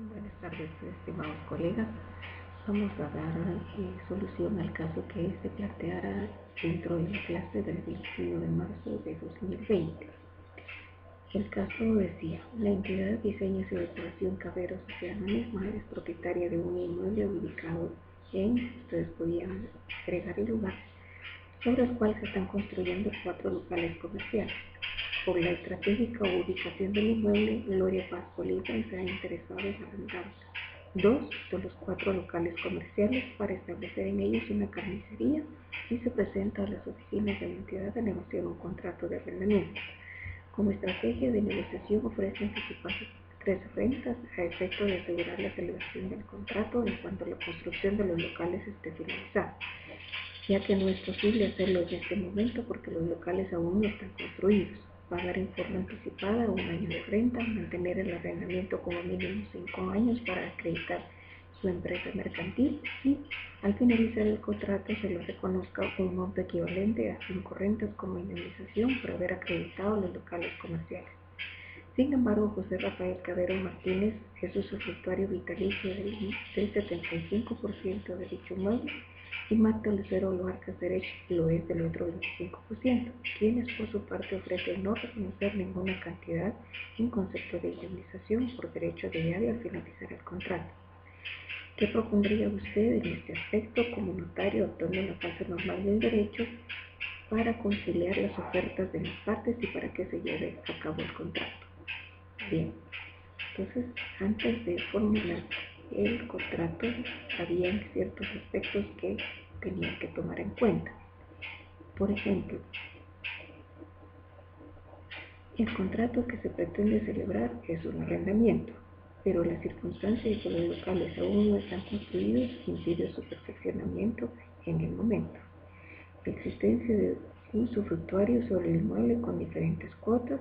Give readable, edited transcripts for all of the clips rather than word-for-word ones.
Buenas tardes, estimados colegas. Vamos a dar solución al caso que se planteara dentro de la clase del 21 de marzo de 2020. El caso decía: la entidad Diseños y Decoración Cabero Sociedad Anónima es propietaria de un inmueble ubicado ustedes podían agregar el lugar, sobre el cual se están construyendo 4 locales comerciales. Por la estratégica ubicación del inmueble, Gloria Paz Bolívar se ha interesado en arrendar 2 de los 4 locales comerciales para establecer en ellos una carnicería y se presenta a las oficinas de la entidad a negociar un contrato de arrendamiento. Como estrategia de negociación ofrece anticiparse 3 rentas a efecto de asegurar la celebración del contrato en cuanto la construcción de los locales esté finalizada, ya que no es posible hacerlo en este momento porque los locales aún no están construidos. Pagar en forma anticipada 1 año de renta, mantener el arrendamiento como mínimo 5 años para acreditar su empresa mercantil y al finalizar el contrato se le reconozca un monto equivalente a 5 rentas como indemnización por haber acreditado los locales comerciales. Sin embargo, José Rafael Cabero Martínez es usufructuario vitalicio del 75% de dicho inmueble y Marta Lucero Loar Cáceres lo es del otro 25%, quienes por su parte ofrecen no reconocer ninguna cantidad en concepto de indemnización por derecho de llave al finalizar el contrato. ¿Qué propondría usted en este aspecto como notario actuando en la fase normal del derecho para conciliar las ofertas de las partes y para que se lleve a cabo el contrato? Bien, entonces antes de formular el contrato había ciertos aspectos que tenían que tomar en cuenta. Por ejemplo, el contrato que se pretende celebrar es un arrendamiento, pero las circunstancias de que los locales aún no están construidos impide su perfeccionamiento en el momento. La existencia de un usufructuario sobre el inmueble con diferentes cuotas,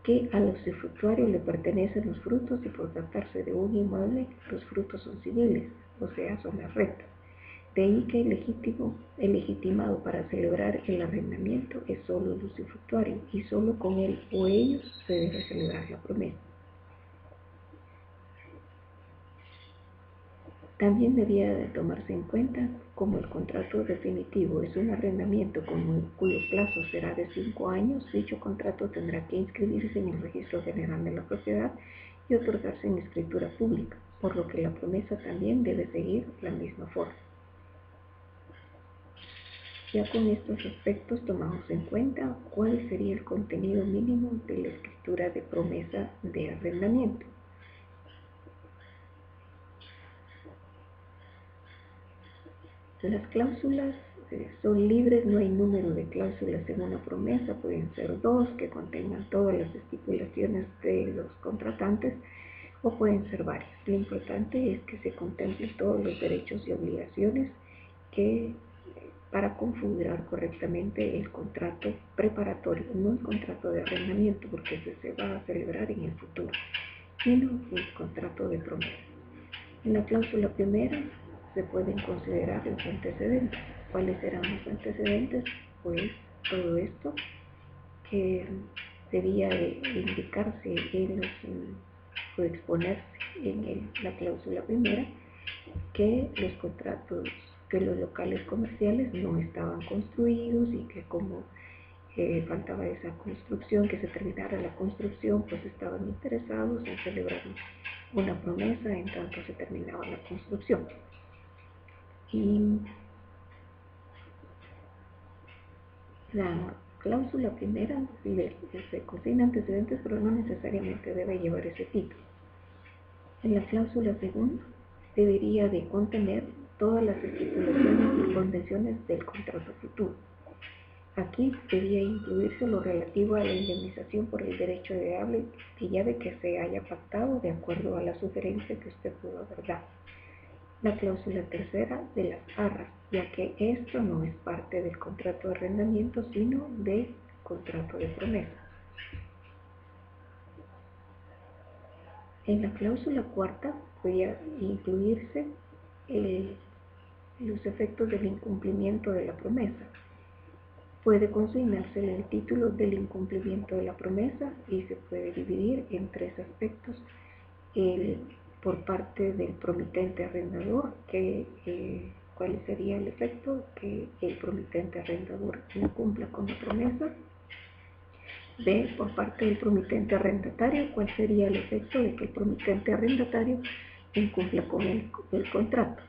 que a los usufructuarios le pertenecen los frutos y por tratarse de un inmueble, los frutos son civiles, o sea, son las rentas. De ahí que el legitimado para celebrar el arrendamiento es solo el usufructuario y solo con él o ellos se debe celebrar la promesa. También debía de tomarse en cuenta como el contrato definitivo es un arrendamiento cuyo plazo será de 5 años, dicho contrato tendrá que inscribirse en el Registro General de la Propiedad y otorgarse en escritura pública, por lo que la promesa también debe seguir la misma forma. Ya con estos aspectos tomamos en cuenta cuál sería el contenido mínimo de la escritura de promesa de arrendamiento. Las cláusulas son libres, no hay número de cláusulas en una promesa, pueden ser 2 que contengan todas las estipulaciones de los contratantes o pueden ser varias. Lo importante es que se contemplen todos los derechos y obligaciones para configurar correctamente el contrato preparatorio, no el contrato de arrendamiento, porque ese se va a celebrar en el futuro, sino el contrato de promesa. En la cláusula primera se pueden considerar los antecedentes. ¿Cuáles serán los antecedentes? Pues todo esto que debía de indicarse o exponerse en la cláusula primera, que los locales comerciales no estaban construidos y que como faltaba esa construcción, que se terminara la construcción, pues estaban interesados en celebrar una promesa en tanto se terminaba la construcción. Y la cláusula primera se consigna antecedentes, pero no necesariamente debe llevar ese título. En la cláusula segunda debería de contener todas las estipulaciones y condiciones del contrato futuro. Aquí debía incluirse lo relativo a la indemnización por el derecho de llave que se haya pactado de acuerdo a la sugerencia que usted pudo haber dado. La cláusula tercera de las arras, ya que esto no es parte del contrato de arrendamiento, sino del contrato de promesa. En la cláusula cuarta podría incluirse los efectos del incumplimiento de la promesa. Puede consignarse el título del incumplimiento de la promesa y se puede dividir en 3 aspectos: el por parte del promitente arrendador, ¿cuál sería el efecto? Que el promitente arrendador no cumpla con la promesa. B, por parte del promitente arrendatario, ¿cuál sería el efecto de que el promitente arrendatario incumpla con el contrato?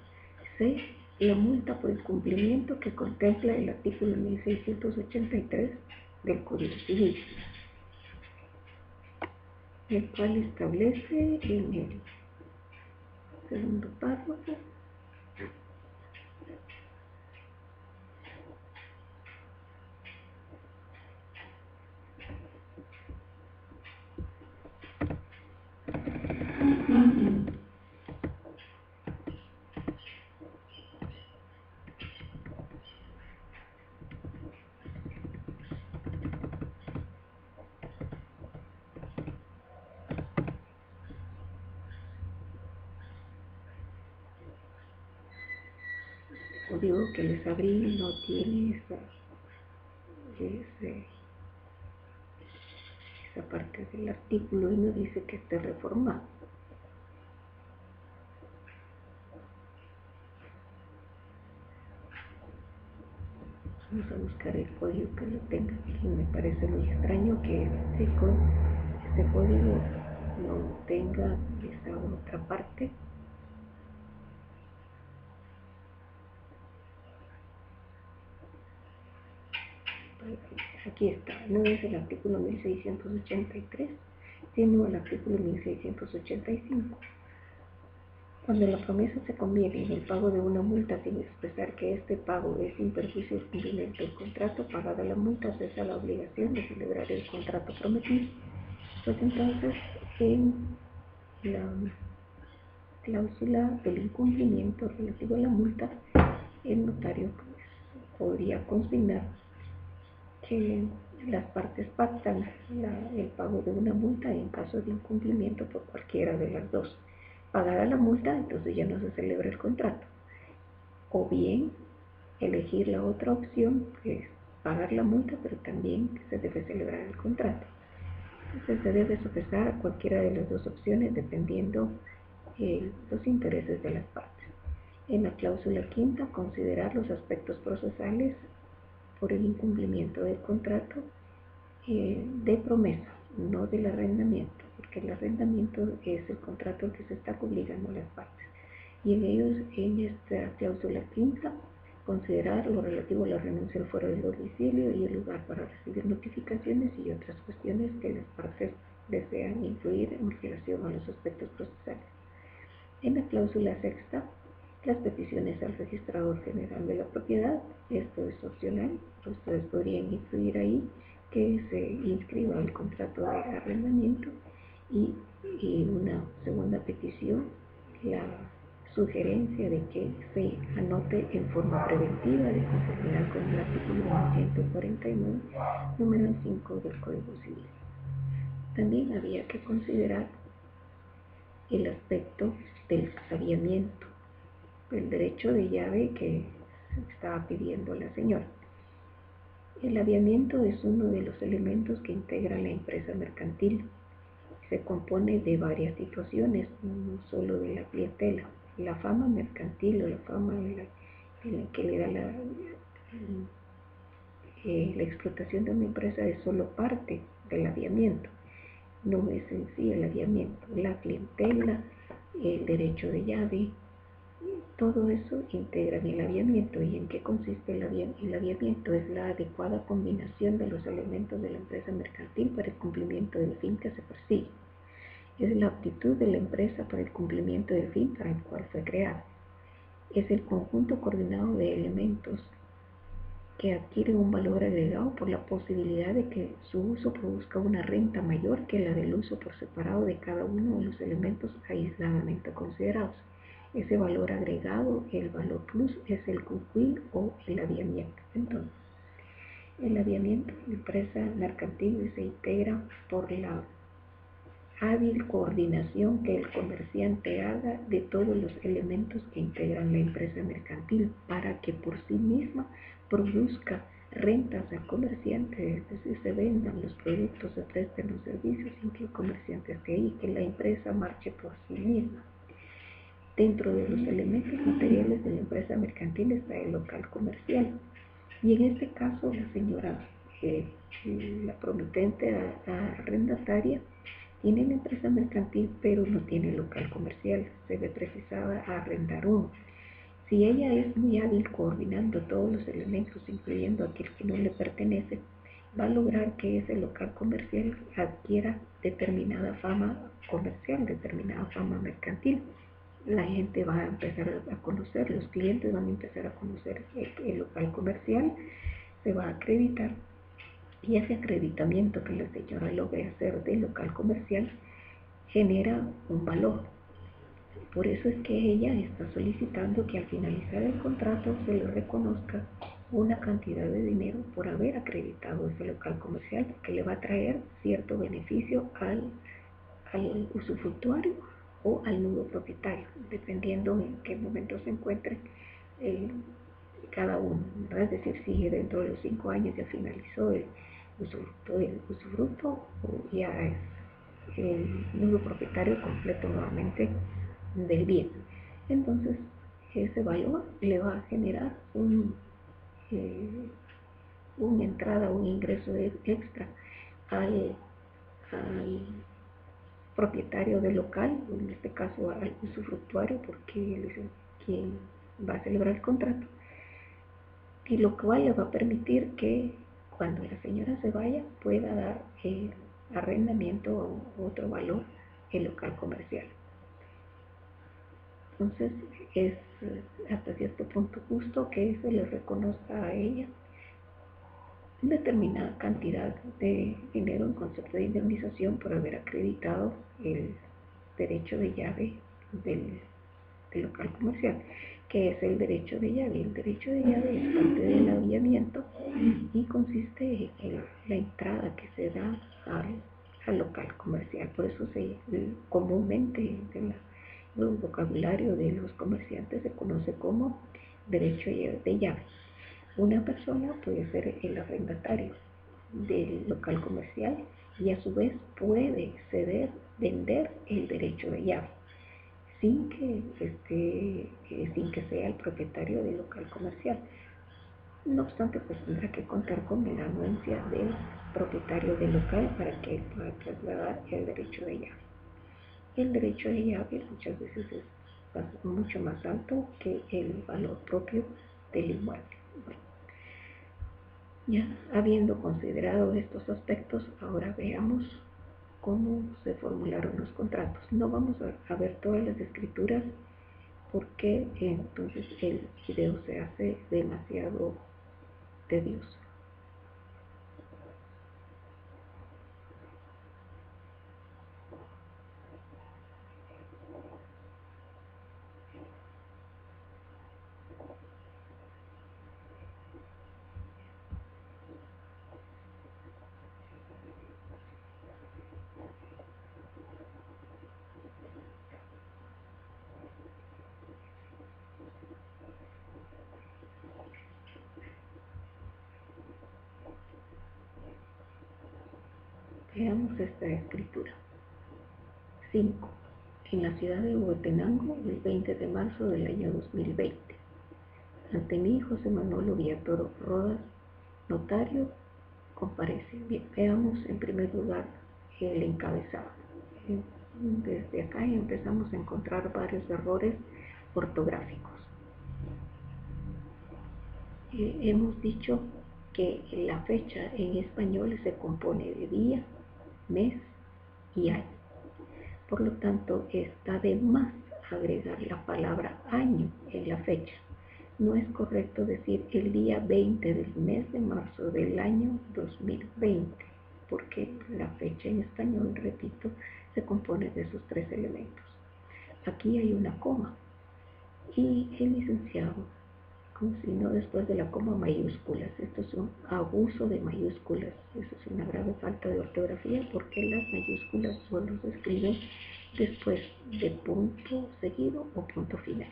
C, la multa por incumplimiento que contempla el artículo 1683 del Código Civil, el cual establece en el segundo párrafo código que les abrí no tiene esa parte del artículo y no dice que esté reformado. Vamos a buscar el código que lo tenga. Y me parece muy extraño que este código no tenga esa otra parte. Aquí está, no es el artículo 1683, sino el artículo 1685. Cuando la promesa se convierte en el pago de una multa sin expresar que este pago es sin perjuicio del cumplimiento del contrato, pagada la multa cesa la obligación de celebrar el contrato prometido. Pues entonces, en la cláusula del incumplimiento relativo a la multa, el notario podría consignar que las partes pactan el pago de una multa en caso de incumplimiento por cualquiera de las dos. Pagada la multa, entonces ya no se celebra el contrato. O bien, elegir la otra opción, que es pagar la multa, pero también se debe celebrar el contrato. Entonces se debe sopesar a cualquiera de las dos opciones dependiendo los intereses de las partes. En la cláusula quinta, considerar los aspectos procesales por el incumplimiento del contrato de promesa, no del arrendamiento, porque el arrendamiento es el contrato al que se está obligando a las partes. Y en ellos, en esta cláusula quinta, considerar lo relativo a la renuncia al fuera del domicilio y el lugar para recibir notificaciones y otras cuestiones que las partes desean incluir en relación a los aspectos procesales. En la cláusula sexta, las peticiones al registrador general de la propiedad, esto es opcional, ustedes podrían incluir ahí que se inscriba el contrato de arrendamiento y una segunda petición, la sugerencia de que se anote en forma preventiva de conformidad con el artículo 149, número 5 del Código Civil. También había que considerar el aspecto del sabiamiento, el derecho de llave que estaba pidiendo la señora. El aviamiento es uno de los elementos que integra la empresa mercantil. Se compone de varias situaciones, no solo de la clientela. La fama mercantil o la fama que le da la explotación de una empresa es solo parte del aviamiento. No es en sí el aviamiento, la clientela, el derecho de llave, todo eso integra el aviamiento. ¿Y en qué consiste el aviamiento? Es la adecuada combinación de los elementos de la empresa mercantil para el cumplimiento del fin que se persigue. Es la aptitud de la empresa para el cumplimiento del fin para el cual fue creada. Es el conjunto coordinado de elementos que adquiere un valor agregado por la posibilidad de que su uso produzca una renta mayor que la del uso por separado de cada uno de los elementos aisladamente considerados. Ese valor agregado, el valor plus, es el goodwill o el aviamiento. Entonces, el aviamiento de la empresa mercantil se integra por la hábil coordinación que el comerciante haga de todos los elementos que integran la empresa mercantil para que por sí misma produzca rentas al comerciante, es decir, se vendan los productos, se presten los servicios sin que el comerciante esté ahí, que la empresa marche por sí misma. Dentro de los elementos materiales de la empresa mercantil está el local comercial. Y en este caso la señora, la promitente arrendataria, tiene la empresa mercantil pero no tiene local comercial, se ve precisada a arrendar uno. Si ella es muy hábil coordinando todos los elementos, incluyendo aquel que no le pertenece, va a lograr que ese local comercial adquiera determinada fama comercial, determinada fama mercantil. La gente va a empezar a conocer, los clientes van a empezar a conocer el local comercial, se va a acreditar, y ese acreditamiento que la señora logra hacer del local comercial genera un valor. Por eso es que ella está solicitando que al finalizar el contrato se le reconozca una cantidad de dinero por haber acreditado ese local comercial, que le va a traer cierto beneficio al usufructuario o al nudo propietario, dependiendo en qué momento se encuentre cada uno, ¿verdad? Es decir, si dentro de los 5 años ya finalizó el usufructo o ya es el nudo propietario completo nuevamente del bien. Entonces, ese valor le va a generar una entrada, un ingreso extra al propietario del local, en este caso al usufructuario, porque él es quien va a celebrar el contrato, y lo cual le va a permitir que cuando la señora se vaya pueda dar arrendamiento o otro valor el local comercial. Entonces es hasta cierto punto justo que se le reconozca a ella determinada cantidad de dinero en concepto de indemnización por haber acreditado el derecho de llave del local comercial. ¿Qué es el derecho de llave? El derecho de llave es parte del aviamiento y consiste en la entrada que se da al local comercial. Por eso comúnmente en el vocabulario de los comerciantes se conoce como derecho de llave. Una persona puede ser el arrendatario del local comercial y a su vez puede vender el derecho de llave sin que sea el propietario del local comercial. No obstante, pues tendrá que contar con la anuencia del propietario del local para que él pueda trasladar el derecho de llave. El derecho de llave muchas veces es mucho más alto que el valor propio del inmueble. Bueno, ya habiendo considerado estos aspectos, ahora veamos cómo se formularon los contratos. No vamos a ver todas las escrituras porque entonces el video se hace demasiado tedioso. Veamos esta escritura. 5. En la ciudad de Huehuetenango, el 20 de marzo del año 2020. Ante mí, José Manuel Villatoro Rodas, notario, comparece. Bien, veamos en primer lugar el encabezado. Desde acá empezamos a encontrar varios errores ortográficos. Hemos dicho que la fecha en español se compone de día, mes y año. Por lo tanto, está de más agregar la palabra año en la fecha. No es correcto decir el día 20 del mes de marzo del año 2020, porque la fecha en español, repito, se compone de esos 3 elementos. Aquí hay una coma y el licenciado consignó después de la coma mayúsculas. Esto es un abuso de mayúsculas. Eso es una grave falta de ortografía porque las mayúsculas solo se escriben después de punto seguido o punto final.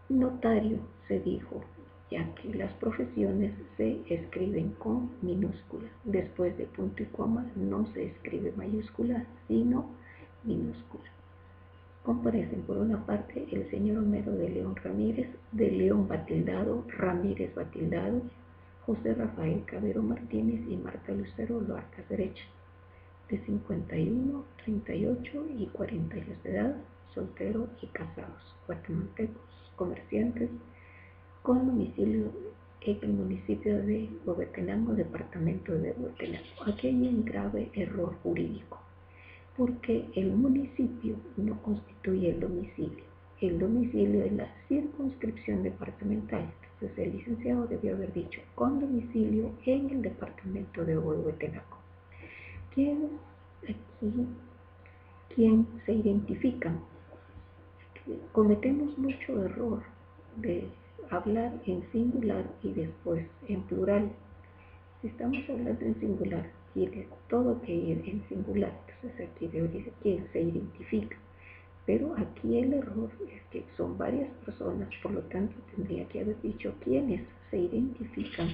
Notario se dijo, ya que las profesiones se escriben con minúscula. Después de punto y coma no se escribe mayúscula, sino minúscula. Comparecen por una parte el señor Homero de León Ramírez, de León Batildado, Ramírez Batildado, José Rafael Cabero Martínez y Marta Lucero Loarcas Derecha, de 51, 38 y 40 años de edad, solteros y casados, guatemaltecos, comerciantes, con domicilio en el municipio de Huehuetenango, departamento de Huehuetenango. Aquí hay un grave error jurídico, porque el municipio no constituye el domicilio. El domicilio es la circunscripción departamental. Entonces el licenciado debió haber dicho con domicilio en el departamento de Huehuetenango. ¿Quién se identifica? Cometemos mucho error de hablar en singular y después en plural. Si estamos hablando en singular, tiene todo que ir en singular, entonces aquí debería decir quién se identifica. Pero aquí el error es que son varias personas, por lo tanto tendría que haber dicho quiénes se identifican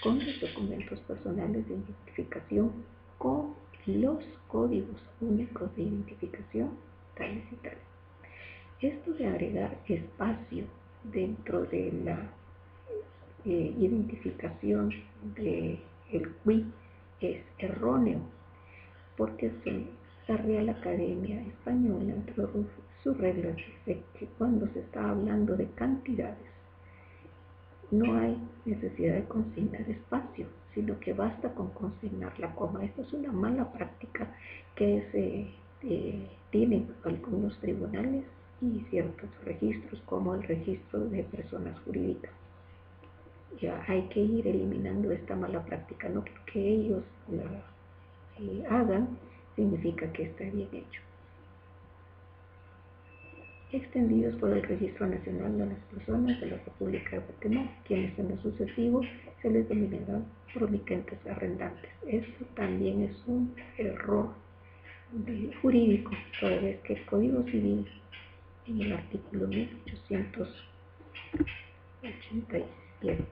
con los documentos personales de identificación, con los códigos únicos de identificación, tales y tales. Esto de agregar espacio dentro de la identificación del QUI es erróneo, porque la Real Academia Española, entre sus reglas, dice que cuando se está hablando de cantidades, no hay necesidad de consignar espacio, sino que basta con consignar la coma. Esta es una mala práctica que tienen algunos tribunales y ciertos registros, como el registro de personas jurídicas. Ya hay que ir eliminando esta mala práctica, no porque ellos la hagan, significa que está bien hecho. Extendidos por el Registro Nacional de las Personas de la República de Guatemala, quienes en lo sucesivo se les denominarán promitentes arrendantes. Esto también es un error jurídico, toda vez que el Código Civil, en el artículo 1887,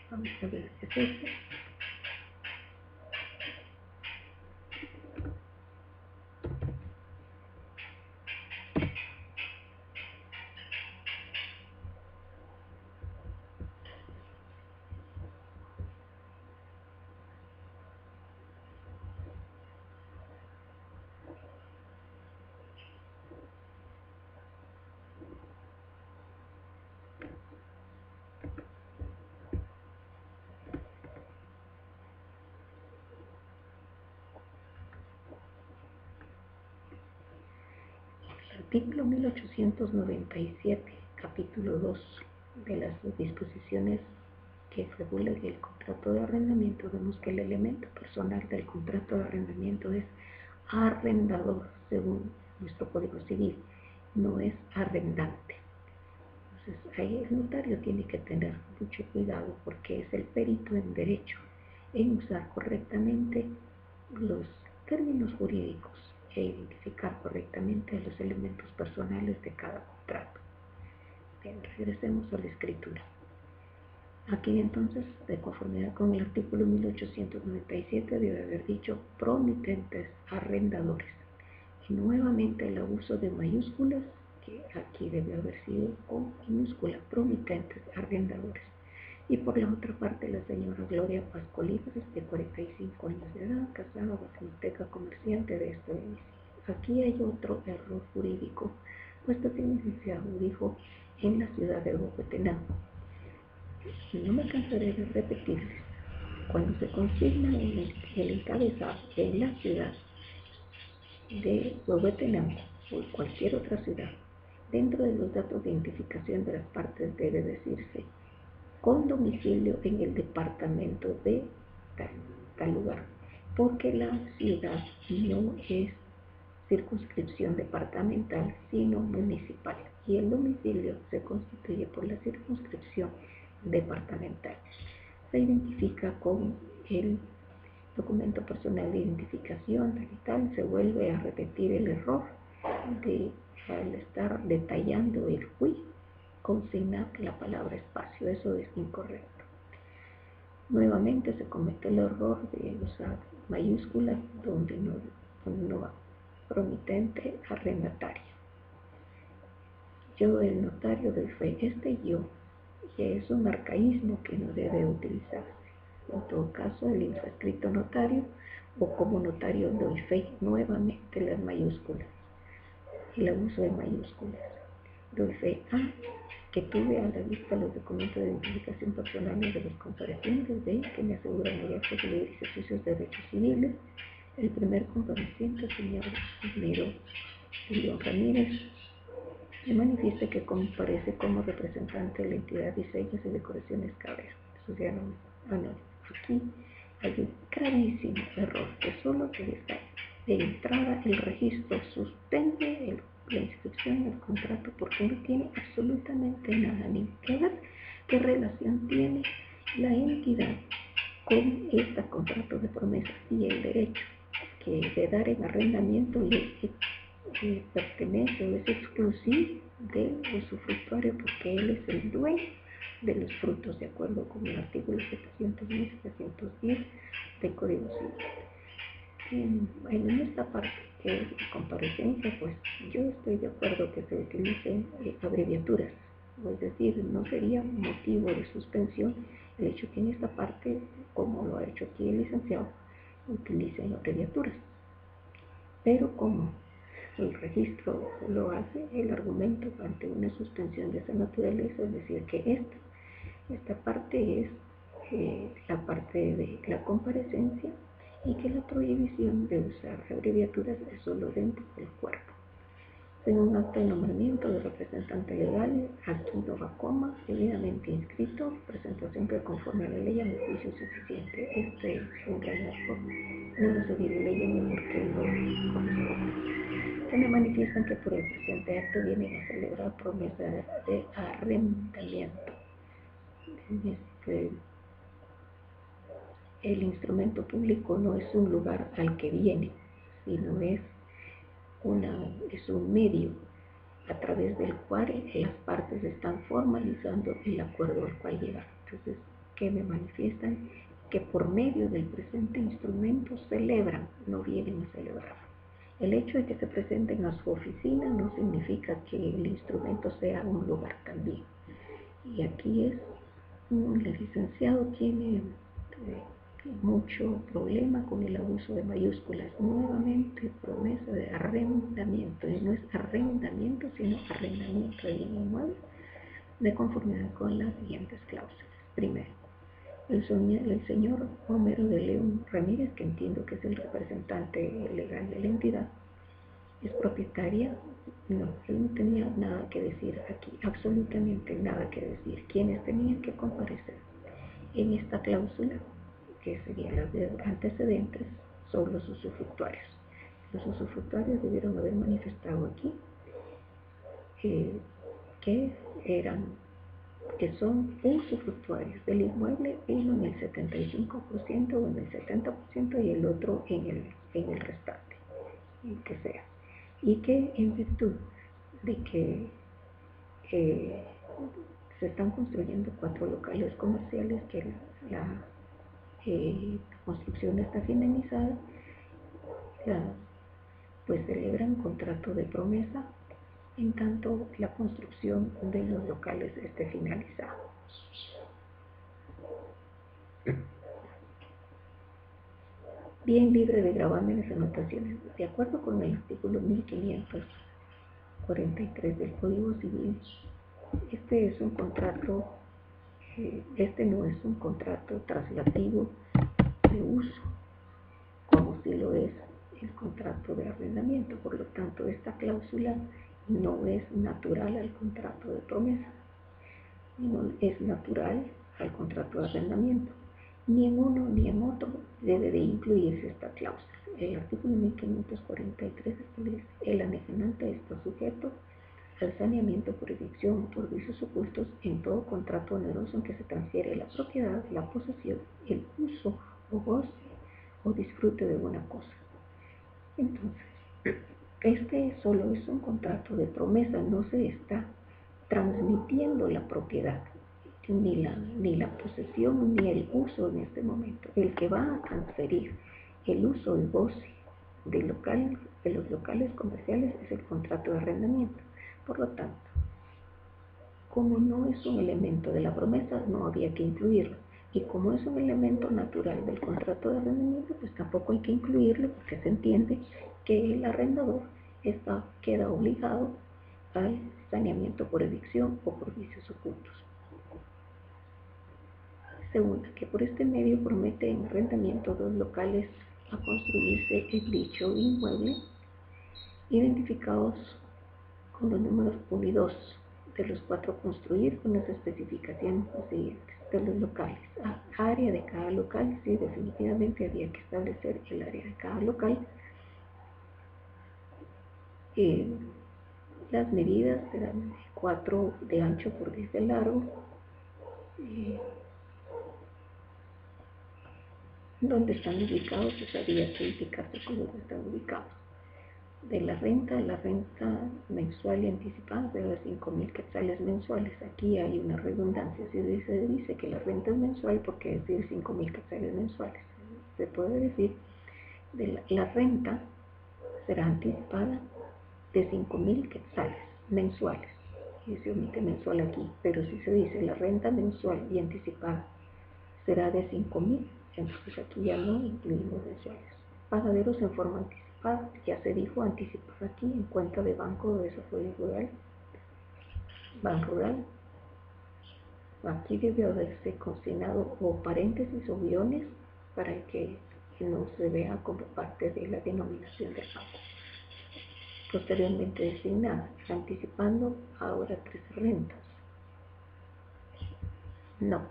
vamos a ver qué es esto. Artículo 1897, capítulo 2 de las disposiciones que regulan el contrato de arrendamiento. Vemos que el elemento personal del contrato de arrendamiento es arrendador, según nuestro Código Civil, no es arrendante. Entonces ahí el notario tiene que tener mucho cuidado, porque es el perito en derecho en usar correctamente los términos jurídicos e identificar correctamente los elementos personales de cada contrato. Bien, regresemos a la escritura. Aquí entonces, de conformidad con el artículo 1897, debe haber dicho promitentes arrendadores. Y nuevamente el abuso de mayúsculas, que aquí debe haber sido con minúscula, promitentes arrendadores. Y por la otra parte, la señora Gloria Pascolibres, de 45 años de edad, casada, guatemalteca, comerciante de este domicilio. Aquí hay otro error jurídico, puesto que el licenciado dijo en la ciudad de Huehuetenango. No me cansaré de repetirles, cuando se consigna el encabezado en la ciudad de Huehuetenango o cualquier otra ciudad, dentro de los datos de identificación de las partes debe decirse con domicilio en el departamento de tal lugar, porque la ciudad no es circunscripción departamental, sino municipal, y el domicilio se constituye por la circunscripción departamental. Se identifica con el documento personal de identificación, tal y tal. Se vuelve a repetir el error de, al estar detallando el QUI, consignar la palabra espacio. Eso es incorrecto. Nuevamente se comete el error de usar mayúsculas donde no va. Promitente arrendatario. Yo, el notario, doy fe. Este yo es un arcaísmo que no debe utilizarse. En todo caso, el infrascrito notario o como notario doy fe. Nuevamente las mayúsculas, el abuso de mayúsculas. Doy fe a que tuve a la vista los documentos de identificación personales de los comparecientes, B, que me aseguran el acceso libre y ejercicios de derechos civiles. El primer compareciente, señor Miro León Ramírez, me manifiesta que comparece como representante de la entidad Diseños y Decoraciones Cabero. Eso ya no. Aquí hay un gravísimo error que solo debe estar de entrada. El registro suspende la inscripción del contrato porque no tiene absolutamente nada ni que ver. ¿Qué relación tiene la entidad con este contrato de promesa y el derecho que de dar en arrendamiento y pertenece o es exclusivo del usufructuario porque él es el dueño de los frutos de acuerdo con el artículo 710 y 710 del Código Civil? En esta parte que es la comparecencia, pues yo estoy de acuerdo que se utilicen abreviaturas, es decir, no sería motivo de suspensión el hecho que en esta parte, como lo ha hecho aquí el licenciado, utilicen abreviaturas. Pero como el registro lo hace, el argumento ante una suspensión de esa naturaleza, es decir, que esta parte es la parte de la comparecencia y que la prohibición de usar abreviaturas es solo dentro del cuerpo. En un acto de nombramiento de representante legal, aquí no va coma, debidamente inscrito, presentación que conforme a la ley a mi juicio es suficiente. Este es un relato, no lo seguiré leyendo porque lo conozco. Se me manifiestan que por el presente acto vienen a celebrar promesa de arrendamiento. El instrumento público no es un lugar al que viene, sino es un medio a través del cual las partes están formalizando el acuerdo al cual llegan. Entonces, ¿qué me manifiestan? Que por medio del presente instrumento celebran, no vienen a celebrar. El hecho de que se presenten a su oficina no significa que el instrumento sea un lugar también. Y aquí el licenciado tiene mucho problema con el abuso de mayúsculas. Nuevamente, promesa de arrendamiento, y no es arrendamiento, sino arrendamiento de bien inmueble, de conformidad con las siguientes cláusulas. Primero, el señor Homero de León Ramírez, que entiendo que es el representante legal de la entidad, es propietaria. No, él no tenía nada que decir aquí, absolutamente nada que decir. ¿Quiénes tenían que comparecer en esta cláusula? Que serían las de antecedentes, son los usufructuarios. Los usufructuarios debieron haber manifestado aquí que son usufructuarios del inmueble, uno en el 75% o en el 70% y el otro en el restante, que sea. Y que en virtud de que se están construyendo 4 locales comerciales, que la construcción está finalizada, pues celebran contrato de promesa en tanto la construcción de los locales esté finalizada. Bien libre de gravámenes y anotaciones. De acuerdo con el artículo 1543 del Código Civil, este es un contrato, este no es un contrato traslativo de uso, como si lo es el contrato de arrendamiento. Por lo tanto, esta cláusula no es natural al contrato de promesa, no es natural al contrato de arrendamiento. Ni en uno ni en otro debe de incluirse esta cláusula. El artículo 1543 establece: el anexionante está sujeto al saneamiento por evicción o por vicios ocultos en todo contrato oneroso en que se transfiere la propiedad, la posesión, el uso o goce o disfrute de una cosa. Entonces, este solo es un contrato de promesa, no se está transmitiendo la propiedad, ni la posesión, ni el uso en este momento. El que va a transferir el uso y goce de los locales comerciales es el contrato de arrendamiento. Por lo tanto, como no es un elemento de la promesa, no había que incluirlo. Y como es un elemento natural del contrato de arrendamiento, pues tampoco hay que incluirlo porque se entiende que el arrendador queda obligado al saneamiento por evicción o por vicios ocultos. Segunda, que por este medio promete en arrendamiento dos locales a construirse en dicho inmueble, identificados con los números 1 y 2, de los 4 a construir con las especificaciones siguientes de los locales. Área de cada local, sí, definitivamente había que establecer el área de cada local. Las medidas serán 4 de ancho por 10 de largo. ¿Dónde están ubicados? Pues había que indicarse cómo están ubicados. De la renta mensual y anticipada de los 5.000 quetzales mensuales. Aquí hay una redundancia, si se dice que la renta es mensual, porque decir 5.000 quetzales mensuales. Se puede decir la renta será anticipada de 5.000 quetzales mensuales. Y se omite mensual aquí, pero si se dice la renta mensual y anticipada será de 5.000, entonces aquí ya no incluimos mensuales. Pagaderos en forma anticipada, ya se dijo anticipada aquí en cuenta de Banco de Desarrollo Rural, Banrural. Aquí debe haberse consignado o paréntesis o guiones para que no se vea como parte de la denominación del banco. Posteriormente designada, anticipando ahora 3 rentas. No,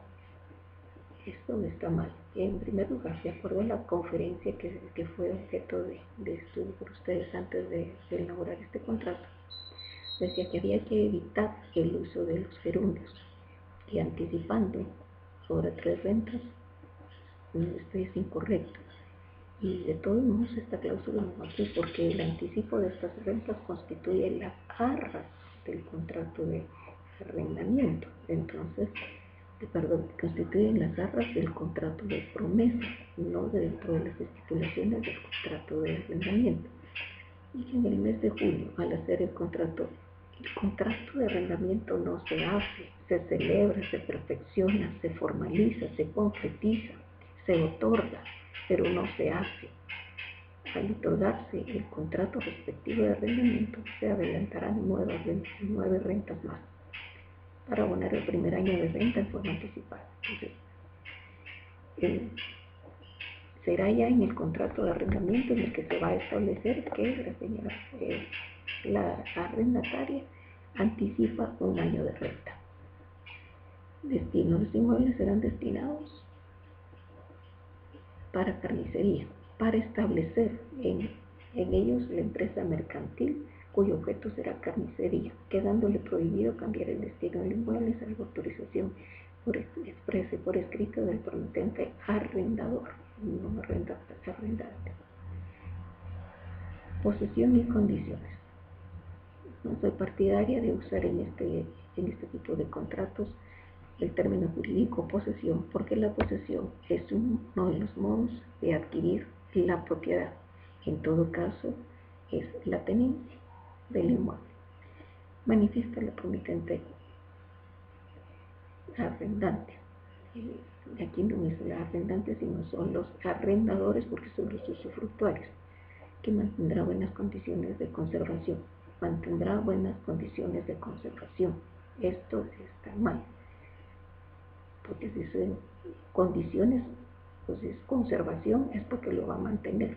esto está mal. En primer lugar, de acuerdo a la conferencia que fue objeto de estudio por ustedes antes de elaborar este contrato, decía que había que evitar el uso de los gerundios, y anticipando ahora 3 rentas, esto es incorrecto. Y de todos modos esta cláusula no va aquí porque el anticipo de estas rentas constituye las arras del contrato de arrendamiento. Entonces, constituyen las arras del contrato de promesa, no dentro de las estipulaciones del contrato de arrendamiento. Y que en el mes de julio, al hacer el contrato de arrendamiento no se hace, se celebra, se perfecciona, se formaliza, se concretiza, se otorga, pero no se hace. Al otorgarse el contrato respectivo de arrendamiento, se adelantarán 9 rentas más para abonar el primer año de renta en forma anticipada. Entonces, será ya en el contrato de arrendamiento en el que se va a establecer que la arrendataria anticipa un año de renta. Los inmuebles serán destinados para carnicería, para establecer en ellos la empresa mercantil cuyo objeto será carnicería, quedándole prohibido cambiar el destino del inmueble salvo autorización expresa y por escrito del promitente arrendador, no arrendante. Posesión y condiciones. No soy partidaria de usar en este tipo de contratos el término jurídico posesión, porque la posesión es uno de los modos de adquirir la propiedad. En todo caso, es la tenencia del inmueble. Manifiesta la promitente arrendante. Aquí no es la arrendante, sino son los arrendadores, porque son los usufructuarios, que mantendrá buenas condiciones de conservación. Esto está mal, porque si son condiciones, pues es conservación, es porque lo va a mantener.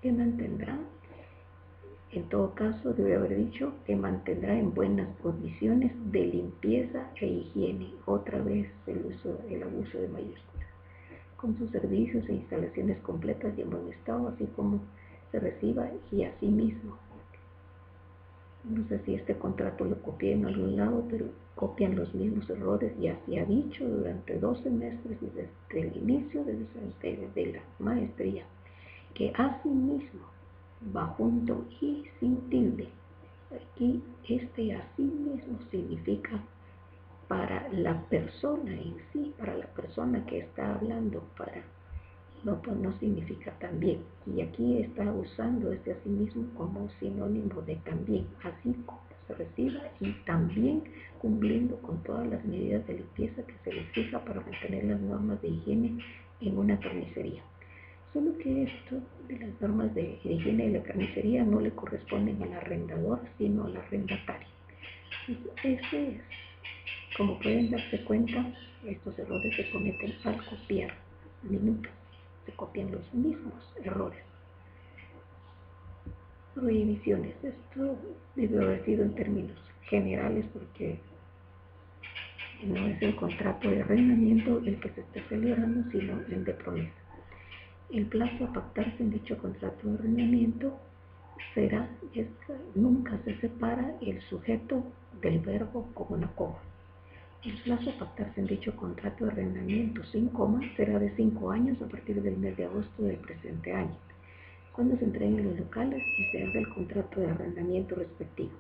¿Qué mantendrá? En todo caso, debe haber dicho que mantendrá en buenas condiciones de limpieza e higiene. Otra vez el abuso de mayúsculas. Con sus servicios e instalaciones completas y en buen estado, así como se reciba y así mismo. No sé si este contrato lo copié en algún lado, pero copian los mismos errores. Ya se ha dicho durante 2 semestres desde el inicio de la maestría que así mismo va junto y sin tilde. Aquí así mismo significa para la persona en sí, para la persona que está hablando, no significa también. Y aquí está usando este asimismo como sinónimo de también, así como se reciba y también cumpliendo con todas las medidas de limpieza que se les fija para mantener las normas de higiene en una carnicería. Solo que esto de las normas de higiene de la carnicería no le corresponden al arrendador, sino al arrendatario. Eso es, como pueden darse cuenta, estos errores se cometen al copiar minutos, se copian los mismos errores. Prohibiciones, esto debe haber sido en términos generales porque no es el contrato de arrendamiento el que se está celebrando, sino el de promesa. El plazo a pactarse en dicho contrato de arrendamiento será, nunca se separa el sujeto del verbo con una coma. El plazo a pactarse en dicho contrato de arrendamiento sin coma será de 5 años a partir del mes de agosto del presente año, cuando se entreguen los locales y se haga el contrato de arrendamiento respectivo.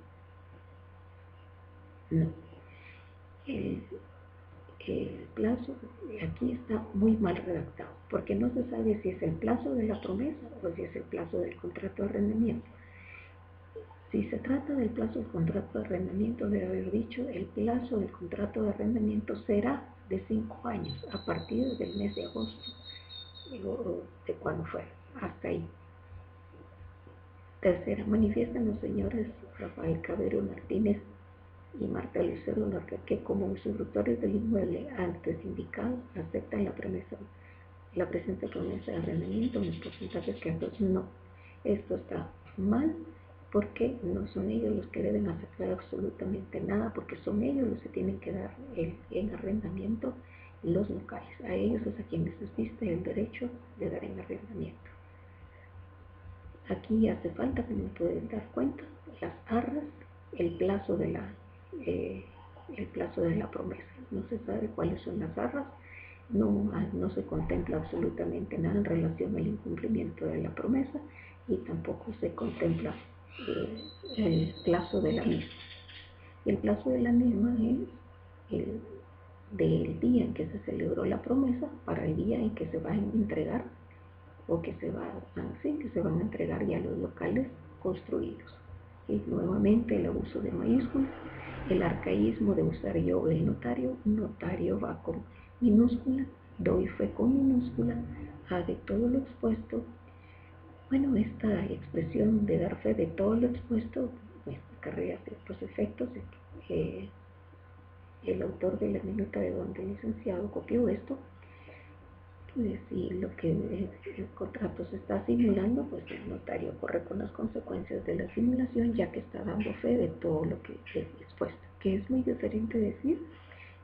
No. El plazo aquí está muy mal redactado, porque no se sabe si es el plazo de la promesa o si es el plazo del contrato de arrendamiento. Si se trata del plazo del contrato de arrendamiento, debe haber dicho el plazo del contrato de arrendamiento será de 5 años a partir del mes de agosto, de cuando fue, hasta ahí. Tercera, manifiestan los señores Rafael Cabero Martínez y Marta Lucero Lorca que como usufructores del inmueble antes indicado aceptan la presente promesa de arrendamiento en los porcentajes que no. Esto está mal porque no son ellos los que deben aceptar absolutamente nada, porque son ellos los que tienen que dar en arrendamiento los locales. A ellos es a quienes existe el derecho de dar en arrendamiento. Aquí hace falta, como pueden dar cuenta, las arras, el plazo de la promesa. No se sabe cuáles son las arras, no se contempla absolutamente nada en relación al incumplimiento de la promesa y tampoco se contempla el plazo de la misma. El plazo de la misma es del día en que se celebró la promesa para el día en que se va a entregar o que se van a entregar ya los locales construidos. Y nuevamente el abuso de mayúsculas, el arcaísmo de usar yo el notario va con minúscula, doy fe con minúscula, a de todo lo expuesto. Bueno, esta expresión de dar fe de todo lo expuesto, pues acarrea ciertos efectos. El autor de la minuta de donde el licenciado copió esto. Si lo que el contrato se está simulando, pues el notario corre con las consecuencias de la simulación, ya que está dando fe de todo lo que es expuesto, que es muy diferente decir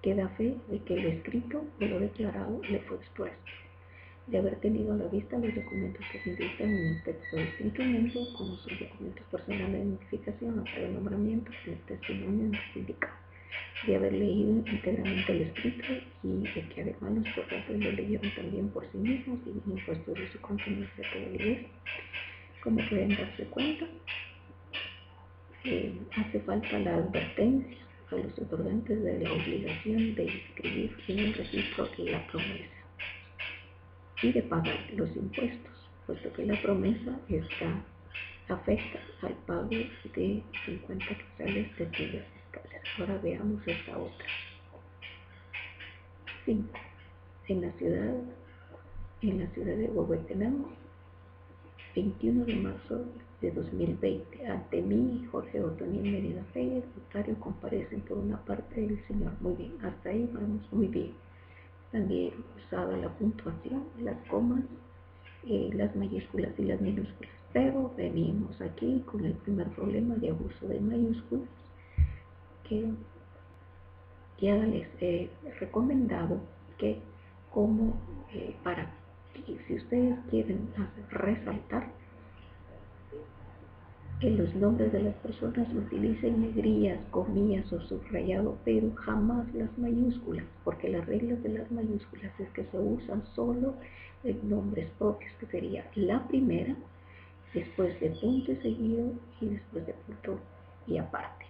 que da fe de que lo escrito o lo declarado le fue expuesto, de haber tenido a la vista los documentos que se indican en el texto del escritumento, como sus documentos personales de identificación, acta de nombramiento, el testimonio en el sindicato, de haber leído íntegramente el escrito y de que además los correctores lo leyeron también por sí mismos y bien impuestos de su conveniencia de validez. Como pueden darse cuenta, hace falta la advertencia a los otorgantes de la obligación de inscribir en el registro la promesa y de pagar los impuestos, puesto que la promesa afecta al pago de 50 quetzales de tiendas fiscales. Ahora veamos esta otra. 5. En la ciudad de Huehuetenango, 21 de marzo de 2020, ante mí, Jorge Otoniel Medina Reyes, notario, comparecen por una parte del señor. Muy bien, hasta ahí vamos muy bien. También usada la puntuación, las comas, las mayúsculas y las minúsculas. Pero venimos aquí con el primer problema de abuso de mayúsculas, que ya les he recomendado que si ustedes quieren resaltar que los nombres de las personas utilicen negrillas, comillas o subrayado, pero jamás las mayúsculas, porque las reglas de las mayúsculas es que se usan solo en nombres propios, que sería la primera, después de punto y seguido y después de punto y aparte.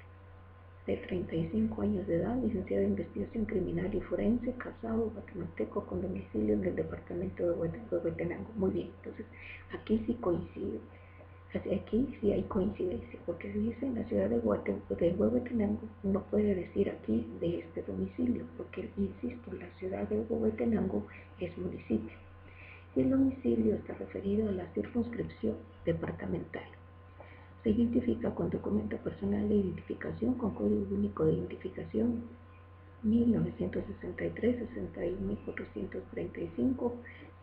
de 35 años de edad, licenciado en investigación criminal y forense, casado, guatemalteco, con domicilio en el departamento de Huehuetenango. Muy bien, entonces aquí sí coincide. Aquí sí hay coincidencia, porque si dice en la ciudad de Huehuetenango, no puede decir aquí de este domicilio, porque, insisto, la ciudad de Huehuetenango es municipio. Y el domicilio está referido a la circunscripción departamental. Se identifica con documento personal de identificación con código único de identificación 1963, 61.435,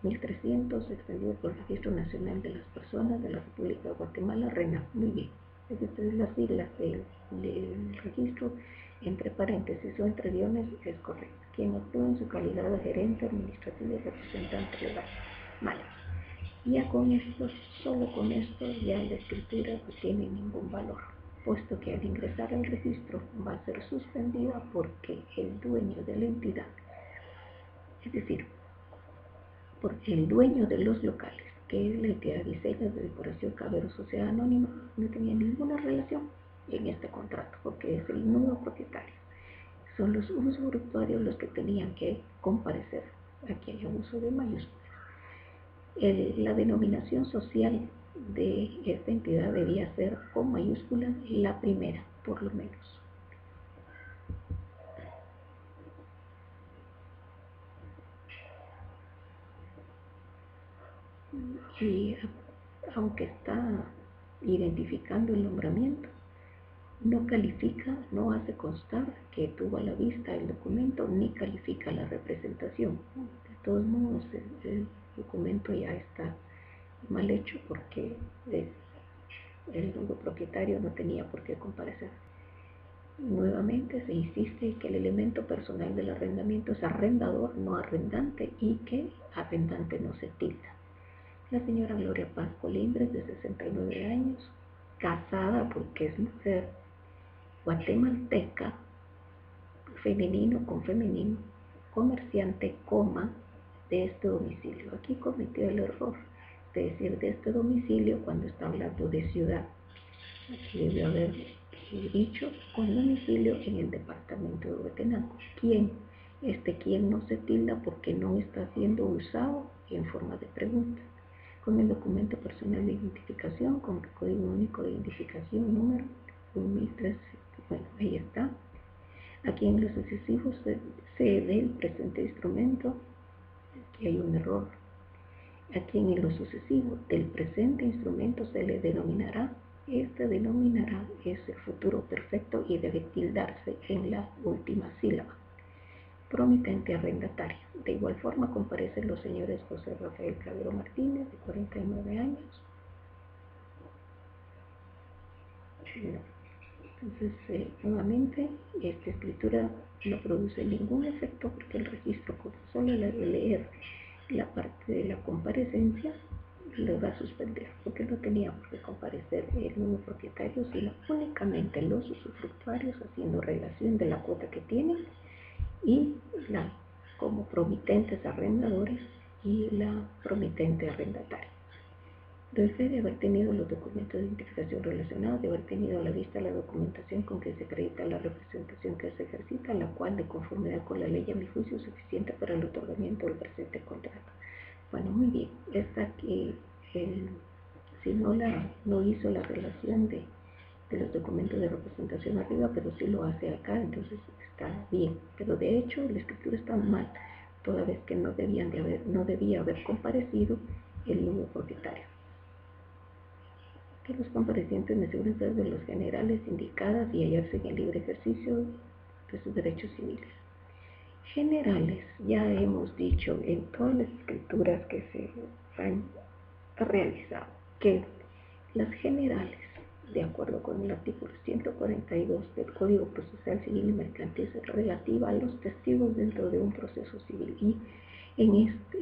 1300, extendido por el Registro Nacional de las Personas de la República de Guatemala, RENAP. Muy bien. Estas son las siglas del registro, entre paréntesis o entre guiones, es correcto. Quien actúa en su calidad de gerente administrativo y representante legal. Vale. Ya con esto, solo con esto, ya la escritura no tiene ningún valor, puesto que al ingresar al registro va a ser suspendida porque el dueño de la entidad, es decir, porque el dueño de los locales, que es la entidad Diseños de Decoración Cabero Sociedad Anónima, no tenía ninguna relación en este contrato, porque es el nuevo propietario. Son los usufructuarios los que tenían que comparecer. Aquí hay uso de mayúsculas. La denominación social de esta entidad debía ser con mayúsculas la primera, por lo menos. Y aunque está identificando el nombramiento, no califica, no hace constar que tuvo a la vista el documento, ni califica la representación. De todos modos, el documento ya está mal hecho porque el nuevo propietario no tenía por qué comparecer. Nuevamente se insiste que el elemento personal del arrendamiento es arrendador, no arrendante, y que arrendante no se tilda. La señora Gloria Paz Colindres, de 69 años, casada porque es mujer, guatemalteca, femenino con femenino, comerciante, de este domicilio. Aquí cometió el error de decir de este domicilio cuando está hablando de ciudad. Aquí debe haber dicho con domicilio en el departamento de Huehuetenango. ¿Quién? ¿Quién no se tilda porque no está siendo usado en forma de pregunta? Con el documento personal de identificación, con el código único de identificación número 1003, bueno, ahí está. Aquí en los sucesivos se del presente instrumento, aquí hay un error. Aquí en lo sucesivo del presente instrumento se le denominará, denominará es el futuro perfecto y debe tildarse en la última sílaba. Promitente arrendatario. De igual forma comparecen los señores José Rafael Cabero Martínez, de 49 años. Entonces, nuevamente, esta escritura no produce ningún efecto porque el registro, con solo leer la parte de la comparecencia, lo va a suspender, porque no tenía por qué comparecer el nuevo propietario, sino únicamente los usufructuarios haciendo relación de la cuota que tienen y como promitentes arrendadores y la promitente arrendataria. Debe haber tenido los documentos de identificación relacionados, de haber tenido a la vista la documentación con que se acredita la representación que se ejercita, la cual, de conformidad con la ley, a mi juicio, es suficiente para el otorgamiento del presente contrato. Bueno, muy bien. Esta que si no hizo la relación de los documentos de representación arriba, pero sí lo hace acá, entonces está bien. Pero de hecho la escritura está mal, toda vez que no debía haber comparecido el nuevo propietario. Que los comparecientes me aseguren ser de los generales indicadas y hallarse en el libre ejercicio de sus derechos civiles. Generales, ya hemos dicho en todas las escrituras que se han realizado que las generales, de acuerdo con el artículo 142 del Código Procesal Civil y Mercantil, es relativa a los testigos dentro de un proceso civil, y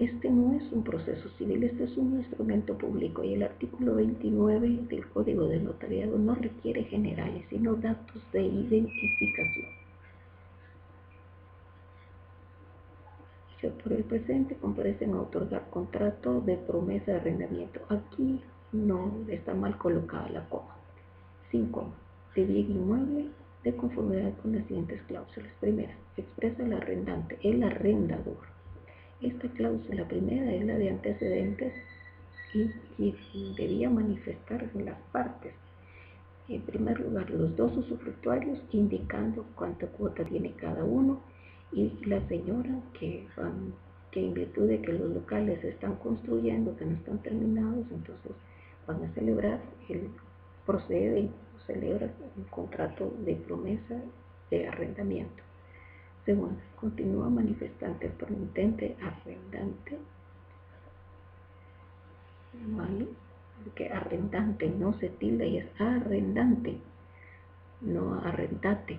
este no es un proceso civil, este es un instrumento público, y el artículo 29 del Código de Notariado no requiere generales, sino datos de identificación. Por el presente comparecen a otorgar contrato de promesa de arrendamiento. Aquí no está mal colocada la coma, sin coma, de bien inmueble de conformidad con las siguientes cláusulas. Primera, expresa el arrendante, el arrendador. Esta cláusula primera es la de antecedentes y debía manifestar en las partes. En primer lugar, los dos usufructuarios indicando cuánta cuota tiene cada uno y la señora que en virtud de que los locales se están construyendo, que no están terminados, entonces van a celebrar, proceden, celebran un contrato de promesa de arrendamiento. Segundo, continúa manifestante el promitente arrendante, ¿vale? Porque arrendante no se tilda y es arrendante, no arrendate.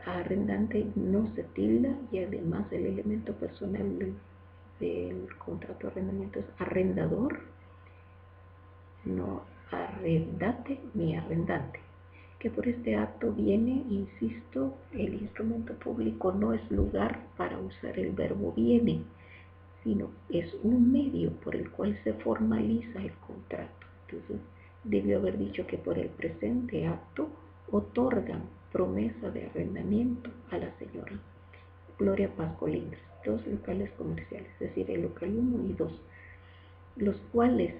Arrendante no se tilda y además el elemento personal del contrato de arrendamiento es arrendador, no arrendate ni arrendante. Que por este acto viene, insisto, el instrumento público no es lugar para usar el verbo viene, sino es un medio por el cual se formaliza el contrato. Entonces, debió haber dicho que por el presente acto otorgan promesa de arrendamiento a la señora Gloria Paz Colindres, dos locales comerciales, es decir, el local 1 y 2, los cuales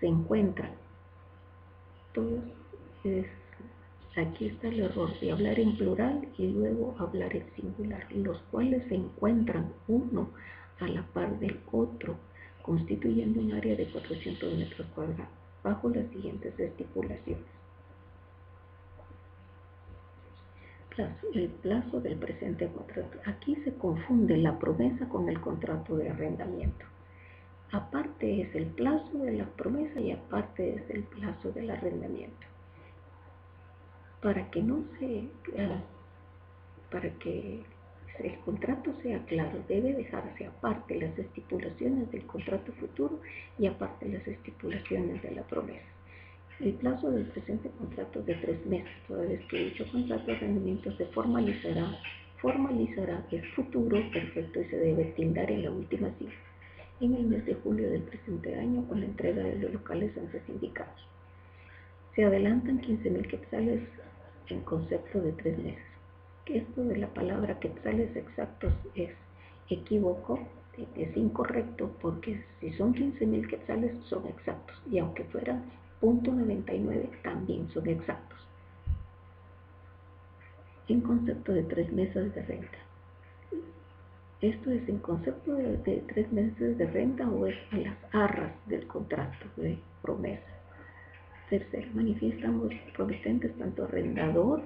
se encuentran todos, aquí está el error de hablar en plural y luego hablar en singular, los cuales se encuentran uno a la par del otro, constituyendo un área de 400 metros cuadrados, bajo las siguientes estipulaciones. El plazo del presente contrato. Aquí se confunde la promesa con el contrato de arrendamiento. Aparte es el plazo de la promesa y aparte es el plazo del arrendamiento. Para que el contrato sea claro, debe dejarse aparte las estipulaciones del contrato futuro y aparte las estipulaciones de la promesa. El plazo del presente contrato es de 3 meses, toda vez que dicho contrato de arrendamiento se formalizará el futuro perfecto y se debe tildar en la última cifra, en el mes de julio del presente año con la entrega de los locales antes indicados. Se adelantan 15,000 quetzales en concepto de 3 meses. Que esto de la palabra quetzales exactos es equívoco, es incorrecto, porque si son 15,000 quetzales son exactos y aunque fueran 0.99 también son exactos. En concepto de 3 meses de renta. ¿Esto es en concepto de 3 meses de renta o es a las arras del contrato de promesa? Tercero, manifiestan los promitentes tanto arrendador